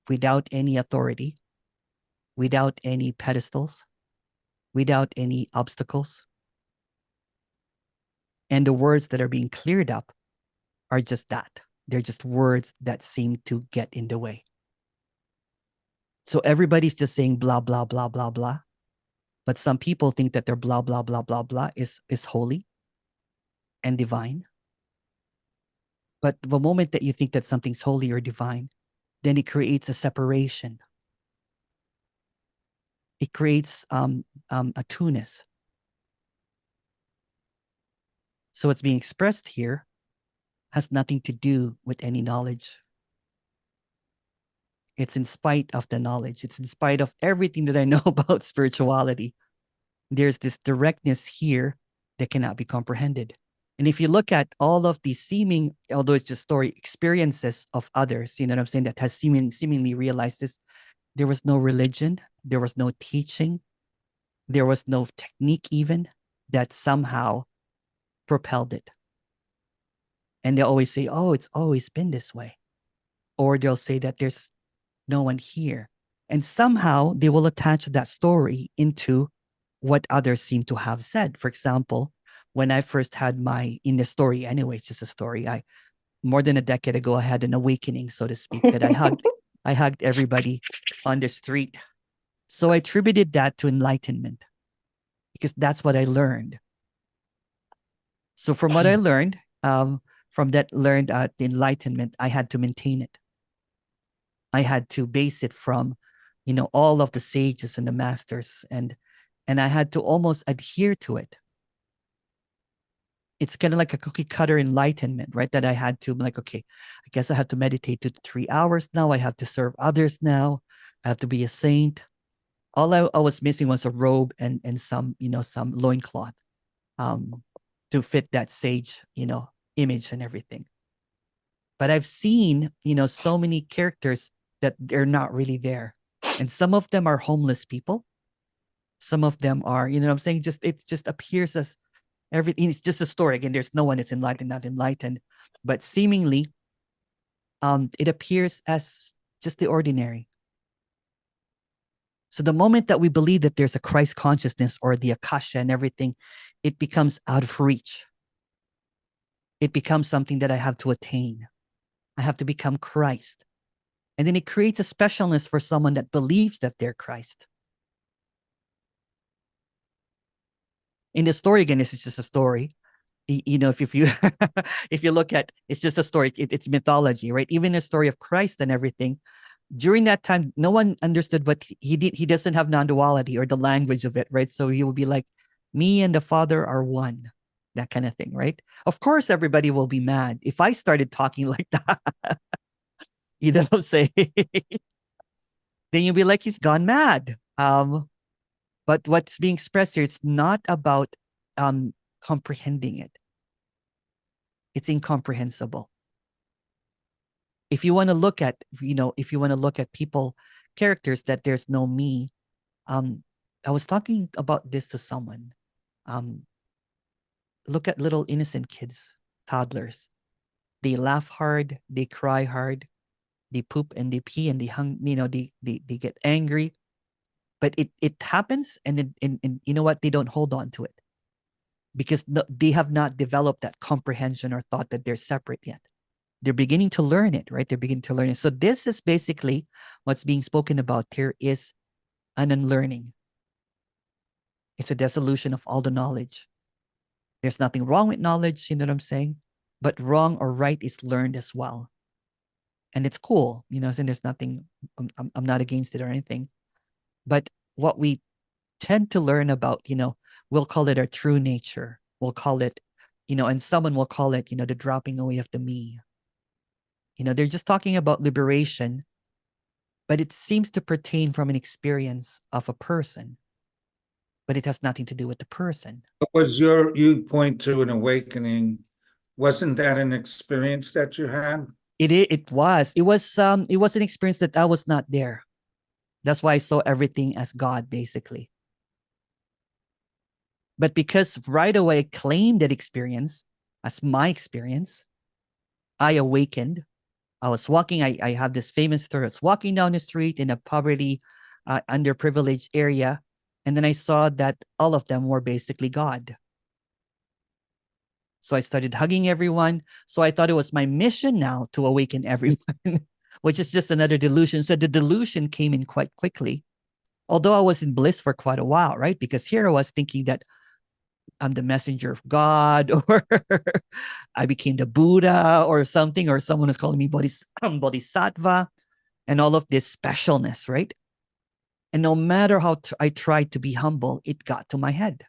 without any authority, without any pedestals, without any obstacles. And the words that are being cleared up are just that. They're just words that seem to get in the way. So everybody's just saying blah, blah, blah, blah, blah. But some people think that their blah, blah, blah, blah, blah is holy and divine. But the moment that you think that something's holy or divine, then it creates a separation. It creates a two-ness. So what's being expressed here has nothing to do with any knowledge. It's in spite of the knowledge. It's in spite of everything that I know about spirituality. There's this directness here that cannot be comprehended. And if you look at all of these seeming, although it's just story, experiences of others, you know what I'm saying, that has seemingly realized this, there was no religion, there was no teaching, there was no technique even that somehow propelled it. And they always say, oh, it's always been this way. Or they'll say that there's no one here. And somehow they will attach that story into what others seem to have said. For example, when I first had in the story, anyway, it's just a story. More than a decade ago, I had an awakening, so to speak, that I hugged everybody on the street. So I attributed that to enlightenment because that's what I learned. So from what I learned, from that learned the enlightenment, I had to maintain it. I had to base it from, all of the sages and the masters, and I had to almost adhere to it. It's kind of like a cookie cutter enlightenment, right? That I had to, like, okay, I guess I have to meditate 2 to 3 hours now. I have to serve others now. I have to be a saint. All I was missing was a robe and some, some loincloth to fit that sage, image and everything. But I've seen, so many characters that they're not really there. And some of them are homeless people. Some of them are, what I'm saying? It just appears as everything. It's just a story. Again, there's no one that's enlightened, not enlightened. But seemingly, it appears as just the ordinary. So the moment that we believe that there's a Christ consciousness or the Akasha and everything, it becomes out of reach. It becomes something that I have to attain. I have to become Christ. And then it creates a specialness for someone that believes that they're Christ. In the story, again, this is just a story. If you if you look at, it's just a story. It's mythology, right? Even the story of Christ and everything. During that time, no one understood what he did. He doesn't have non-duality or the language of it, right? So he will be like, me and the Father are one, that kind of thing, right? Of course, everybody will be mad if I started talking like that. You know what I'm saying? Then you'll be like, he's gone mad. But what's being expressed here, it's not about comprehending it. It's incomprehensible. If you want to look at, people, characters that there's no me, I was talking about this to someone. Look at little innocent kids, toddlers. They laugh hard, they cry hard, they poop and they pee and they get angry. But it happens, and you know what? They don't hold on to it because they have not developed that comprehension or thought that they're separate yet. They're beginning to learn it, right? They're beginning to learn it. So this is basically what's being spoken about here is an unlearning. It's a dissolution of all the knowledge. There's nothing wrong with knowledge, you know what I'm saying? But wrong or right is learned as well. And it's cool, saying there's nothing, I'm not against it or anything. But what we tend to learn about, we'll call it our true nature. We'll call it, and someone will call it, the dropping away of the me. They're just talking about liberation, but it seems to pertain from an experience of a person, but it has nothing to do with the person. You point to an awakening. Wasn't that an experience that you had? It was an experience that I was not there. That's why I saw everything as God, basically. But because right away I claimed that experience as my experience, I awakened. I was walking, I have this famous story. I was walking down the street in a poverty, underprivileged area. And then I saw that all of them were basically God. So I started hugging everyone. So I thought it was my mission now to awaken everyone, which is just another delusion. So the delusion came in quite quickly. Although I was in bliss for quite a while, right? Because here I was thinking that I'm the messenger of God, or I became the Buddha or something, or someone is calling me Bodhisattva, and all of this specialness, right? And no matter how I tried to be humble, it got to my head.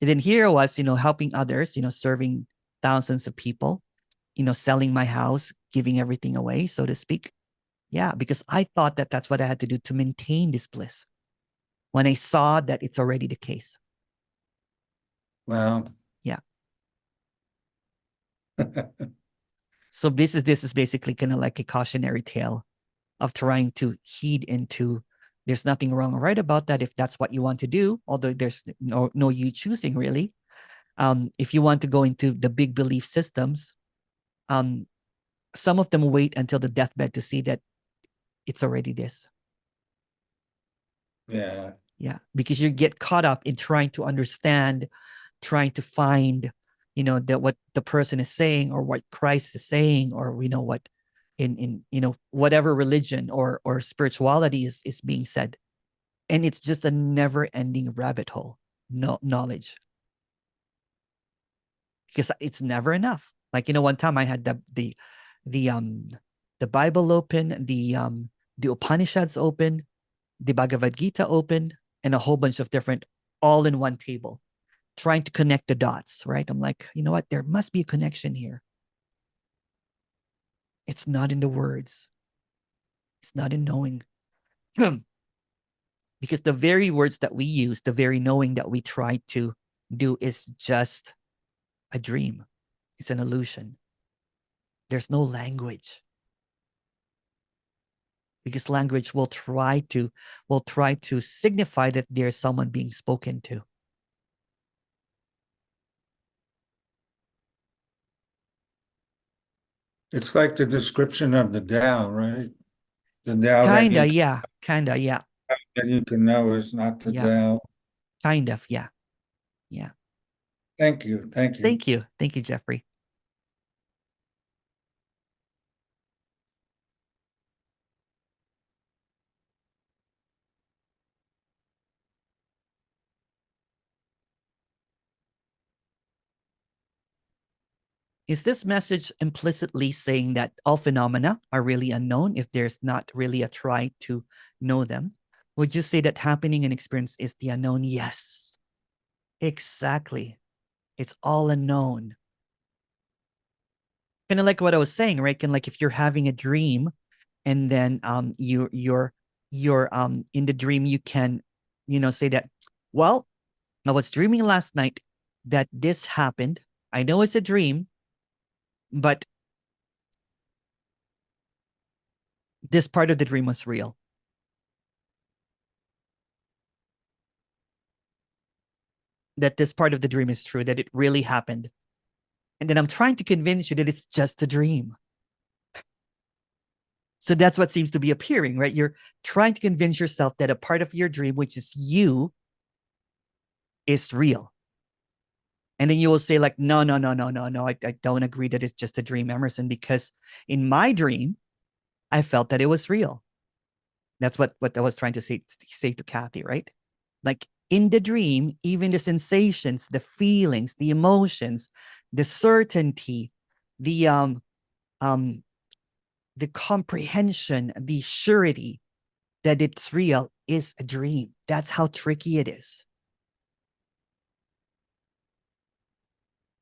And then here I was, helping others, serving thousands of people, selling my house, giving everything away, so to speak. Yeah, because I thought that that's what I had to do to maintain this bliss, when I saw that it's already the case. Well, yeah. So this is basically kind of like a cautionary tale of trying to heed into, there's nothing wrong or right about that if that's what you want to do, although there's no you choosing really. If you want to go into the big belief systems, some of them wait until the deathbed to see that it's already this. Yeah. Yeah, because you get caught up in trying to understand, trying to find, that what the person is saying or what Christ is saying, or what in whatever religion or spirituality is being said. And it's just a never-ending rabbit hole, knowledge. Because it's never enough. Like, one time I had the Bible open, the Upanishads open, the Bhagavad Gita open, and a whole bunch of different, all in one table, trying to connect the dots, right? I'm like, you know what? There must be a connection here. It's not in the words. It's not in knowing. Because the very words that we use, the very knowing that we try to do is just a dream. It's an illusion. There's no language. Because language will try to signify that there's someone being spoken to. It's like the description of the Tao, right? The Tao Kinda, yeah. that you can know is not the Yeah. Tao. Kind of, yeah. Yeah. Thank you. Thank you. Thank you. Thank you, Jeffrey. Is this message implicitly saying that all phenomena are really unknown if there's not really a try to know them? Would you say that happening and experience is the unknown? Yes, exactly. It's all unknown. Kind of like what I was saying, right? Kind of like if you're having a dream, and then you're in the dream, you can say that, well, I was dreaming last night that this happened. I know it's a dream, but this part of the dream was real. That this part of the dream is true, that it really happened. And then I'm trying to convince you that it's just a dream. So that's what seems to be appearing, right? You're trying to convince yourself that a part of your dream, which is you, is real. And then you will say like, no, I don't agree that it's just a dream, Emerson, because in my dream, I felt that it was real. That's what I was trying to say to Kathy, right? Like in the dream, even the sensations, the feelings, the emotions, the certainty, the comprehension, the surety that it's real is a dream. That's how tricky it is.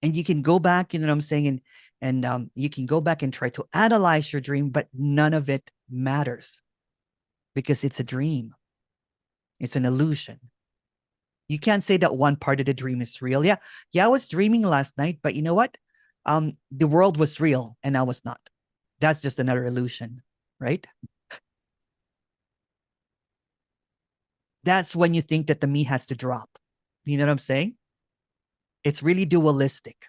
And you can go back, you know what I'm saying, and you can go back and try to analyze your dream, but none of it matters because it's a dream. It's an illusion. You can't say that one part of the dream is real. Yeah, I was dreaming last night, but you know what? The world was real and I was not. That's just another illusion, right? That's when you think that the me has to drop. You know what I'm saying? It's really dualistic.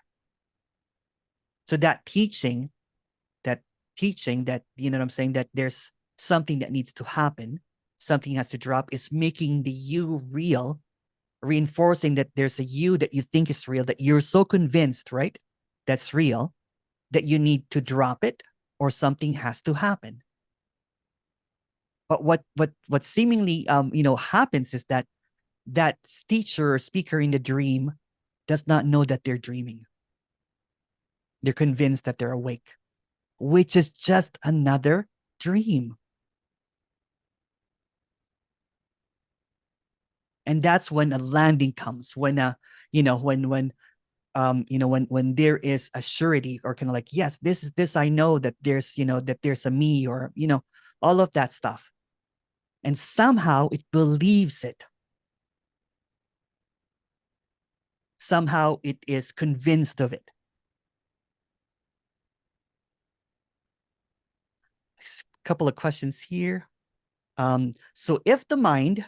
So that teaching, that you know what I'm saying, that there's something that needs to happen, something has to drop, is making the you real, reinforcing that there's a you that you think is real, that you're so convinced, right, that's real, that you need to drop it or something has to happen. But what seemingly happens is that teacher or speaker in the dream does not know that they're dreaming. They're convinced that they're awake, which is just another dream. And that's when a landing comes, when when there is a surety, or kind of like, yes, this is this, I know that there's, that there's a me, or, all of that stuff. And somehow it believes it. Somehow it is convinced of it. A couple of questions here. So if the mind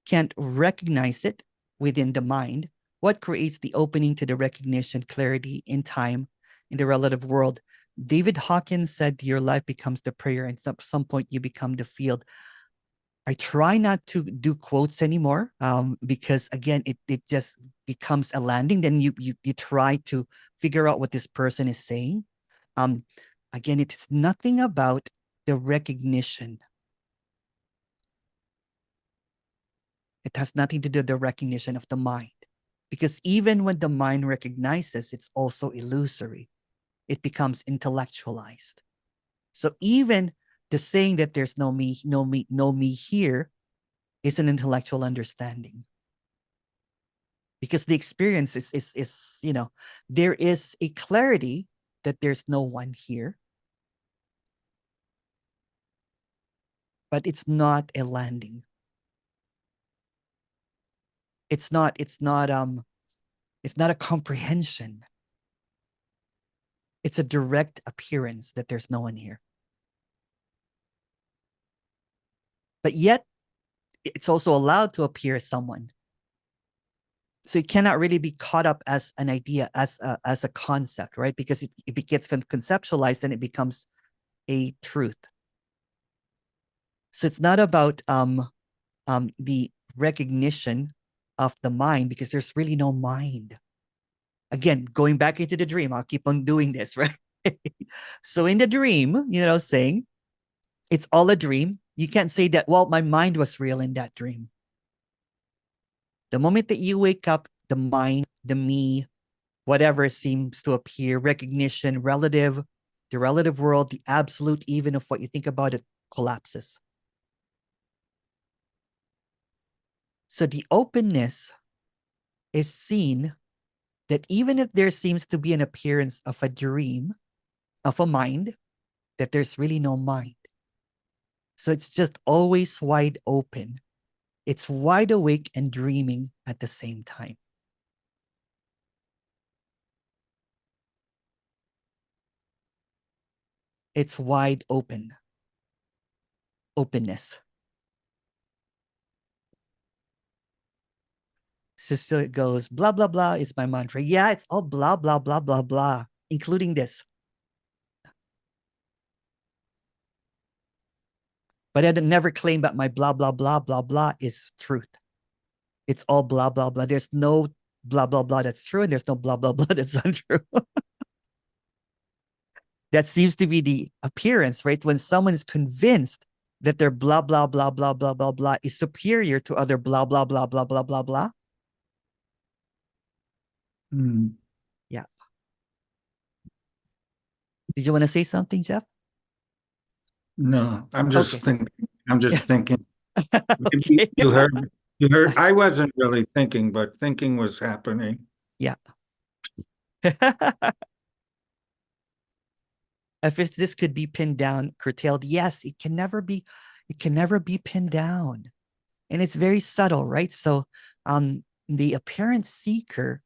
can't recognize it within the mind, what creates the opening to the recognition, clarity in time, in the relative world? David Hawkins said your life becomes the prayer, and at some point you become the field. I try not to do quotes anymore, because again, it just becomes a landing. Then you try to figure out what this person is saying. Again, it's nothing about the recognition. It has nothing to do with the recognition of the mind. Because even when the mind recognizes, it's also illusory. It becomes intellectualized. So even the saying that there's no me, no me, no me here is an intellectual understanding. Because the experience is there is a clarity that there's no one here. But it's not a landing. It's not a comprehension. It's a direct appearance that there's no one here. But yet, it's also allowed to appear as someone. So it cannot really be caught up as an idea, as a concept, right? Because it gets conceptualized and it becomes a truth. So it's not about the recognition of the mind, because there's really no mind. Again, going back into the dream, I'll keep on doing this, right? So in the dream, saying it's all a dream, you can't say that, well, my mind was real in that dream. The moment that you wake up, the mind, the me, whatever seems to appear, recognition, relative, the relative world, the absolute even of what you think about it, collapses. So the openness is seen that even if there seems to be an appearance of a dream, of a mind, that there's really no mind. So it's just always wide open. It's wide awake and dreaming at the same time. It's wide open. Openness. So it goes, blah, blah, blah is my mantra. Yeah, it's all blah, blah, blah, blah, blah, including this. But I never claim that my blah, blah, blah, blah, blah is truth. It's all blah, blah, blah. There's no blah, blah, blah that's true, and there's no blah, blah, blah that's untrue. That seems to be the appearance, right? When someone is convinced that their blah, blah, blah, blah, blah, blah, blah is superior to other blah, blah, blah, blah, blah, blah, blah. Yeah. Did you want to say something, Jeff? No, I'm just thinking. I'm just thinking. Okay. You heard. I wasn't really thinking, but thinking was happening. Yeah. If this could be pinned down, curtailed, yes, it can never be pinned down. And it's very subtle, right? So the apparent seeker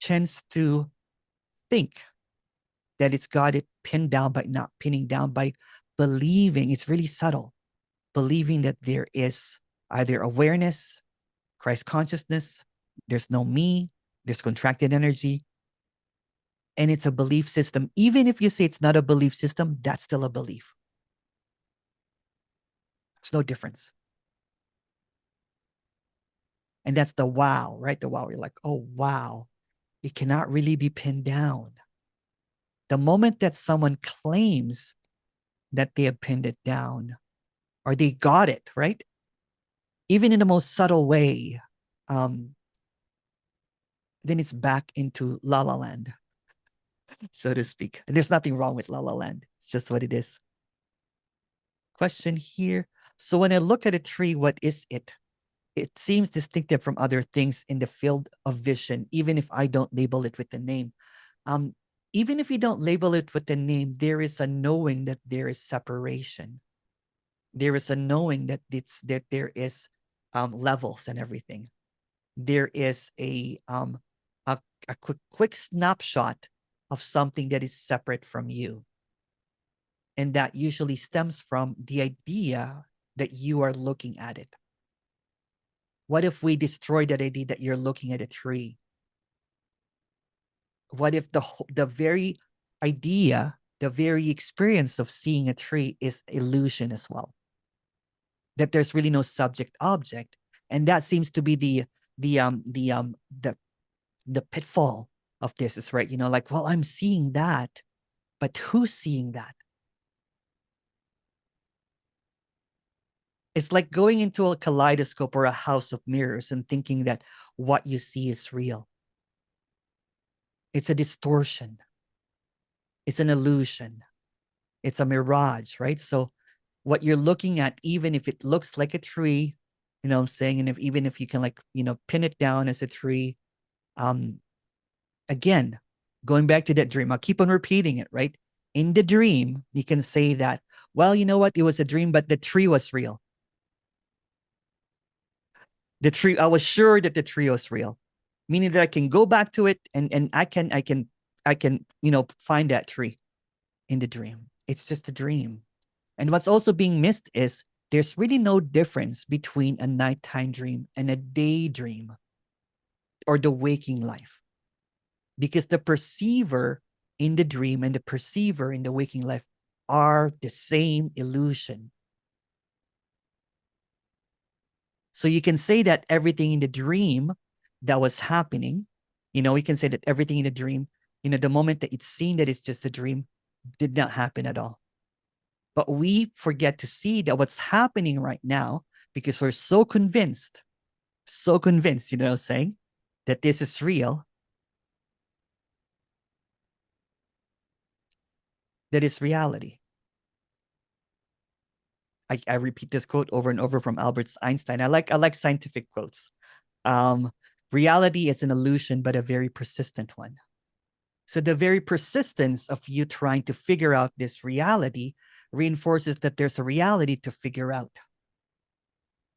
tends to think that it's got it pinned down by not pinning down, by believing. It's really subtle. Believing that there is either awareness, Christ consciousness, there's no me, there's contracted energy. and it's a belief system. Even if you say it's not a belief system, that's still a belief. It's no difference. And that's the wow, right? The wow. You're like, oh, wow. It cannot really be pinned down. The moment that someone claims that they have pinned it down or they got it, right? Even in the most subtle way, then it's back into La La Land, so to speak. And there's nothing wrong with La La Land. It's just what it is. Question here. So when I look at a tree, what is it? It seems distinctive from other things in the field of vision, even if I don't label it with the name. Even if you don't label it with the name, there is a knowing that there is separation. There is a knowing that there is levels and everything. There is a quick snapshot of something that is separate from you. And that usually stems from the idea that you are looking at it. What if we destroy that idea that you're looking at a tree? What if the very idea, the very experience of seeing a tree is illusion as well? That there's really no subject object, and that seems to be the pitfall of this is, right? Like, well, I'm seeing that, but who's seeing that? It's like going into a kaleidoscope or a house of mirrors and thinking that what you see is real. It's a distortion. It's an illusion. It's a mirage, right? So what you're looking at, even if it looks like a tree, what I'm saying, and even if you can, like, pin it down as a tree, again, going back to that dream, I'll keep on repeating it, right? In the dream, you can say that, well, you know what? It was a dream, but the tree was real. The tree, I was sure that the tree was real, meaning that I can go back to it and I can find that tree in the dream. It's just a dream. And what's also being missed is there's really no difference between a nighttime dream and a daydream or the waking life, because the perceiver in the dream and the perceiver in the waking life are the same illusion. So you can say that everything in the dream that was happening, we can say that everything in the dream, the moment that it's seen that it's just a dream, did not happen at all. But we forget to see that what's happening right now, because we're so convinced, saying that this is real, that is reality. I repeat this quote over and over from Albert Einstein. I like scientific quotes. Reality is an illusion, but a very persistent one. So the very persistence of you trying to figure out this reality reinforces that there's a reality to figure out.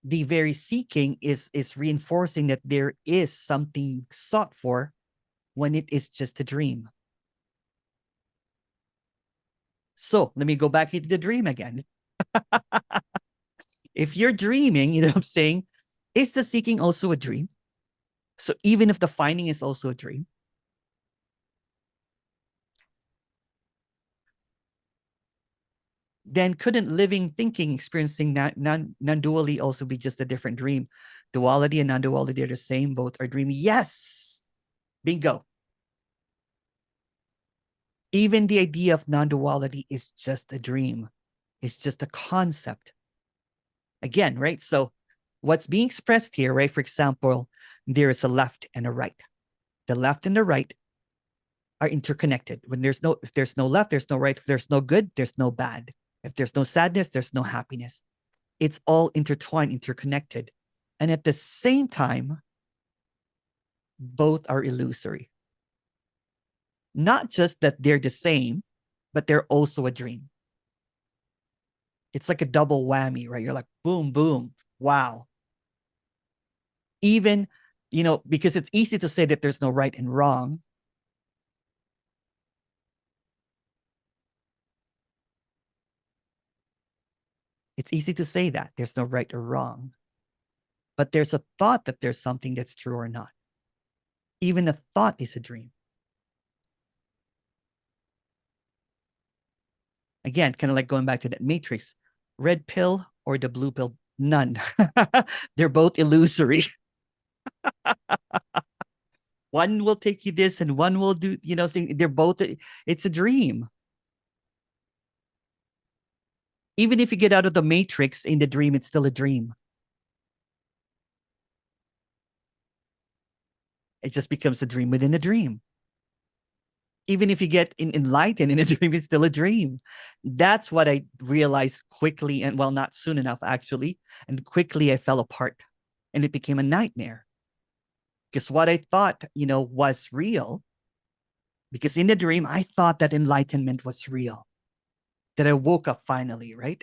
The very seeking is reinforcing that there is something sought for when it is just a dream. So let me go back into the dream again. If you're dreaming, what I'm saying, is the seeking also a dream? So even if the finding is also a dream, then couldn't living, thinking, experiencing non-dually also be just a different dream? Duality and non-duality are the same, both are dreamy. Yes, bingo. Even the idea of non-duality is just a dream. It's just a concept. Again, right? So what's being expressed here, right? For example, there is a left and a right. The left and the right are interconnected. If there's no left, there's no right. If there's no good, there's no bad. If there's no sadness, there's no happiness. It's all intertwined, interconnected. And at the same time, both are illusory. Not just that they're the same, but they're also a dream. It's like a double whammy, right? You're like, boom, boom, wow. Even, because it's easy to say that there's no right and wrong. It's easy to say that there's no right or wrong. But there's a thought that there's something that's true or not. Even a thought is a dream. Again, kind of like going back to that matrix, red pill or the blue pill, none. They're both illusory. One will take you this and one will do, they're both, it's a dream. Even if you get out of the matrix in the dream, it's still a dream. It just becomes a dream within a dream. Even if you get enlightened in a dream, it's still a dream. That's what I realized quickly, and well, not soon enough, actually. And quickly I fell apart and it became a nightmare. Because what I thought, was real, because in the dream, I thought that enlightenment was real, that I woke up finally, right?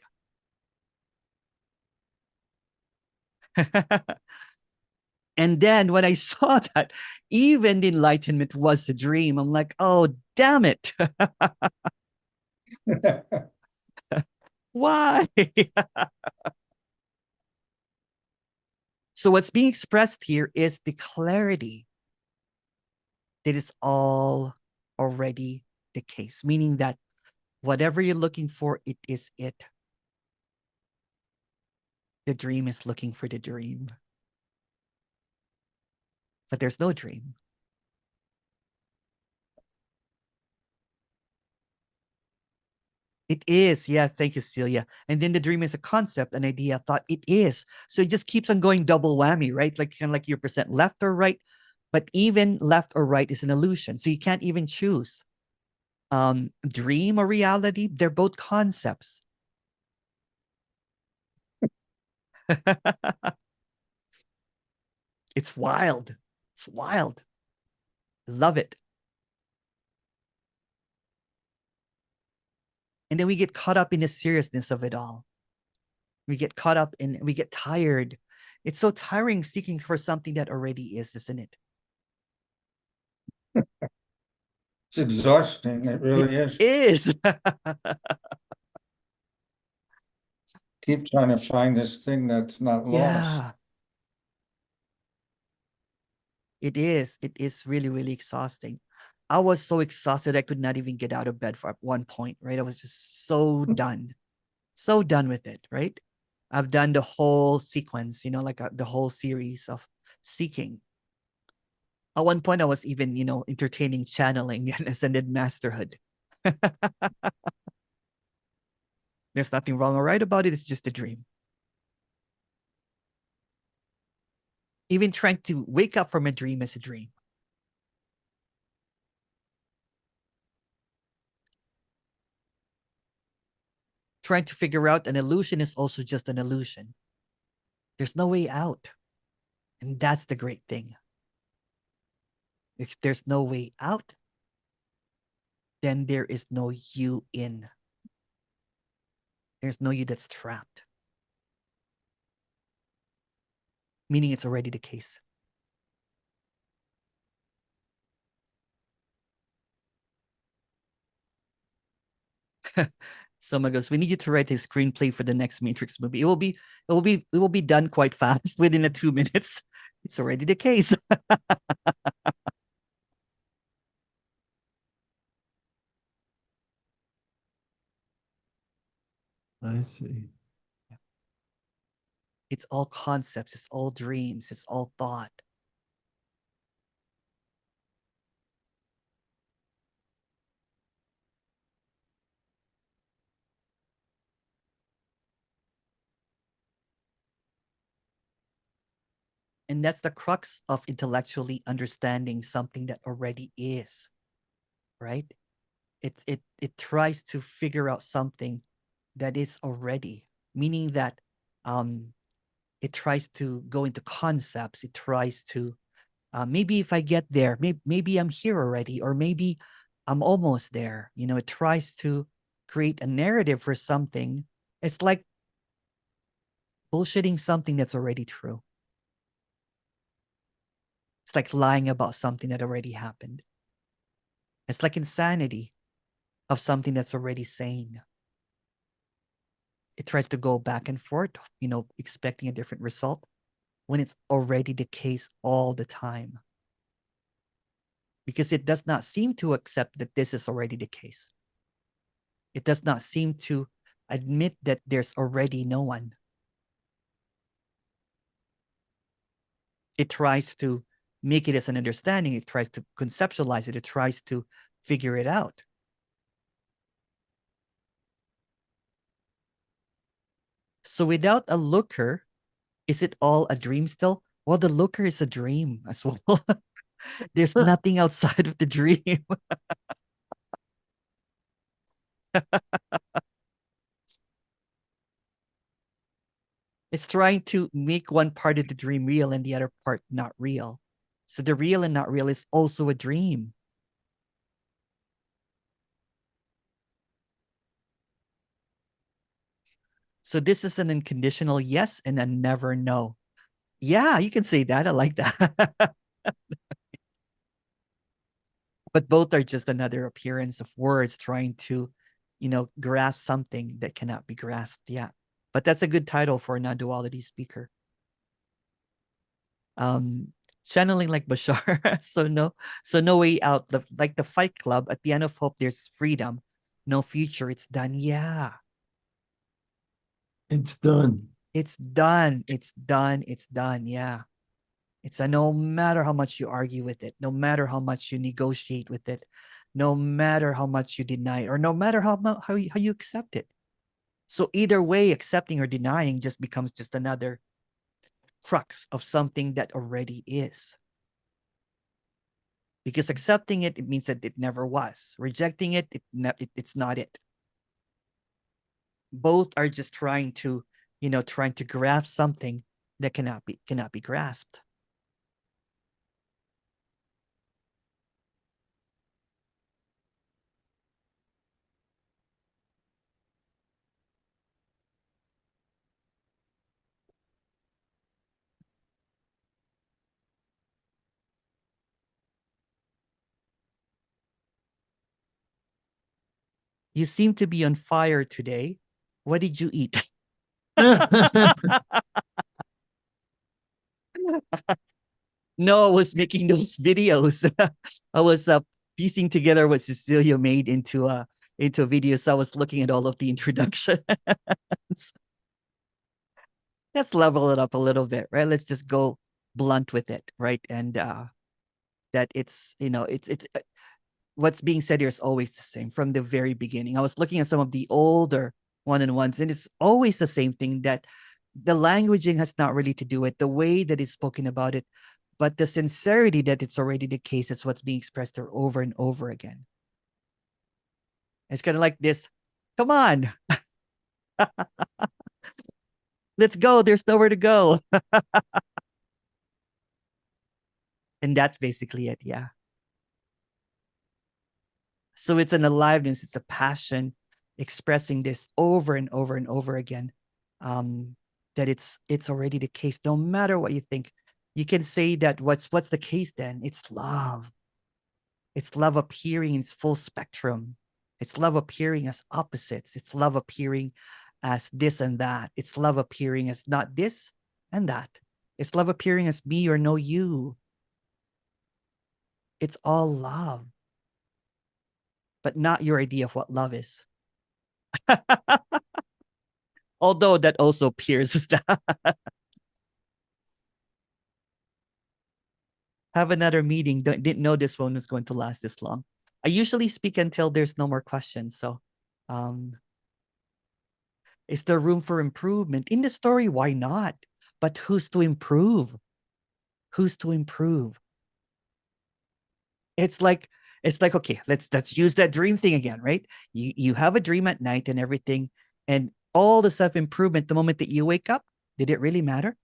And then when I saw that even the enlightenment was a dream, I'm like, oh, damn it. Why? So what's being expressed here is the clarity that it's all already the case, meaning that whatever you're looking for, it is it. The dream is looking for the dream. But there's no dream. It is. Yes. Thank you, Celia. And then the dream is a concept, an idea, a thought. It is. So it just keeps on going double whammy, right? Like kind of like your percent left or right. But even left or right is an illusion. So you can't even choose. Dream or reality, they're both concepts. It's wild. It's wild. Love it. And then we get caught up in the seriousness of it all. We get caught up in, we get tired. It's so tiring seeking for something that already is, isn't it? It's exhausting. It really is. It is. Keep trying to find this thing that's not lost. Yeah. It is. It is really, really exhausting. I was so exhausted I could not even get out of bed for at one point, right? I was just so done. So done with it, right? I've done the whole sequence, like the whole series of seeking. At one point, I was even, entertaining channeling and ascended masterhood. There's nothing wrong or right about it. It's just a dream. Even trying to wake up from a dream is a dream. Trying to figure out an illusion is also just an illusion. There's no way out. And that's the great thing. If there's no way out, then there is no you in. There's no you that's trapped. Meaning it's already the case. Someone goes, we need you to write a screenplay for the next Matrix movie. It will be done quite fast within 2 minutes. It's already the case. I see. It's all concepts, it's all dreams, it's all thought. And that's the crux of intellectually understanding something that already is, right? It tries to figure out something that is already, meaning that it tries to go into concepts. It tries to, maybe if I get there, maybe I'm here already, or maybe I'm almost there. It tries to create a narrative for something. It's like bullshitting something that's already true. It's like lying about something that already happened. It's like insanity of something that's already sane. It tries to go back and forth, expecting a different result when it's already the case all the time. Because it does not seem to accept that this is already the case. It does not seem to admit that there's already no one. It tries to make it as an understanding. It tries to conceptualize it. It tries to figure it out. So without a looker, is it all a dream still? Well, the looker is a dream as well. There's nothing outside of the dream. It's trying to make one part of the dream real and the other part not real. So the real and not real is also a dream. So this is an unconditional yes and a never no. Yeah, you can say that. I like that. But both are just another appearance of words trying to, grasp something that cannot be grasped. Yeah. But that's a good title for a non-duality speaker. Channeling like Bashar. so no way out. Like the Fight Club, at the end of hope, there's freedom. No future. It's done. Yeah. It's done. It's done. It's done. It's done. Yeah. It's a no matter how much you argue with it, no matter how much you negotiate with it, no matter how much you deny it, or no matter how you accept it. So either way, accepting or denying just becomes just another crux of something that already is. Because accepting it, it means that it never was. Rejecting it, it's not it. Both are just trying to grasp something that cannot be grasped. You seem to be on fire today. What did you eat? No, I was making those videos. I was piecing together what Cecilia made into a video. So I was looking at all of the introductions. Let's level it up a little bit, right? Let's just go blunt with it, right? And that it's what's being said here is always the same from the very beginning. I was looking at some of the older one-on-ones, and it's always the same thing, that the languaging has not really to do with the way that is spoken about it, but the sincerity that it's already the case is what's being expressed there over and over again. It's kind of like this, come on. Let's go. There's nowhere to go. And that's basically it. Yeah. So it's an aliveness, it's a passion expressing this over and over and over again. That it's already the case. No matter what you think, you can say that what's the case then? It's love. It's love appearing in its full spectrum. It's love appearing as opposites. It's love appearing as this and that. It's love appearing as not this and that. It's love appearing as me or no you. It's all love, but not your idea of what love is. Although that also pierces that. Have another meeting. Didn't know this one was going to last this long. I usually speak until there's no more questions. So is there room for improvement? In the story, why not? But who's to improve? Who's to improve? It's like, okay, let's use that dream thing again, right? You have a dream at night and everything, and all the self-improvement the moment that you wake up, did it really matter?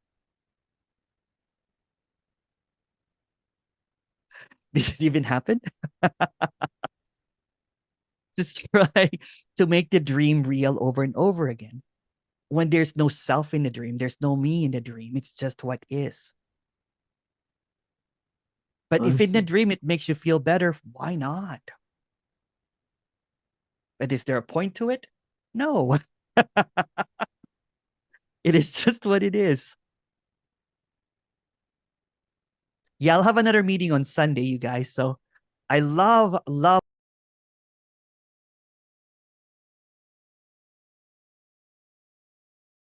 Did it even happen? Just try to make the dream real over and over again. When there's no self in the dream, there's no me in the dream. It's just what is. But if in the dream it makes you feel better, why not? But is there a point to it? No. It is just what it is. Yeah, I'll have another meeting on Sunday, you guys. So I love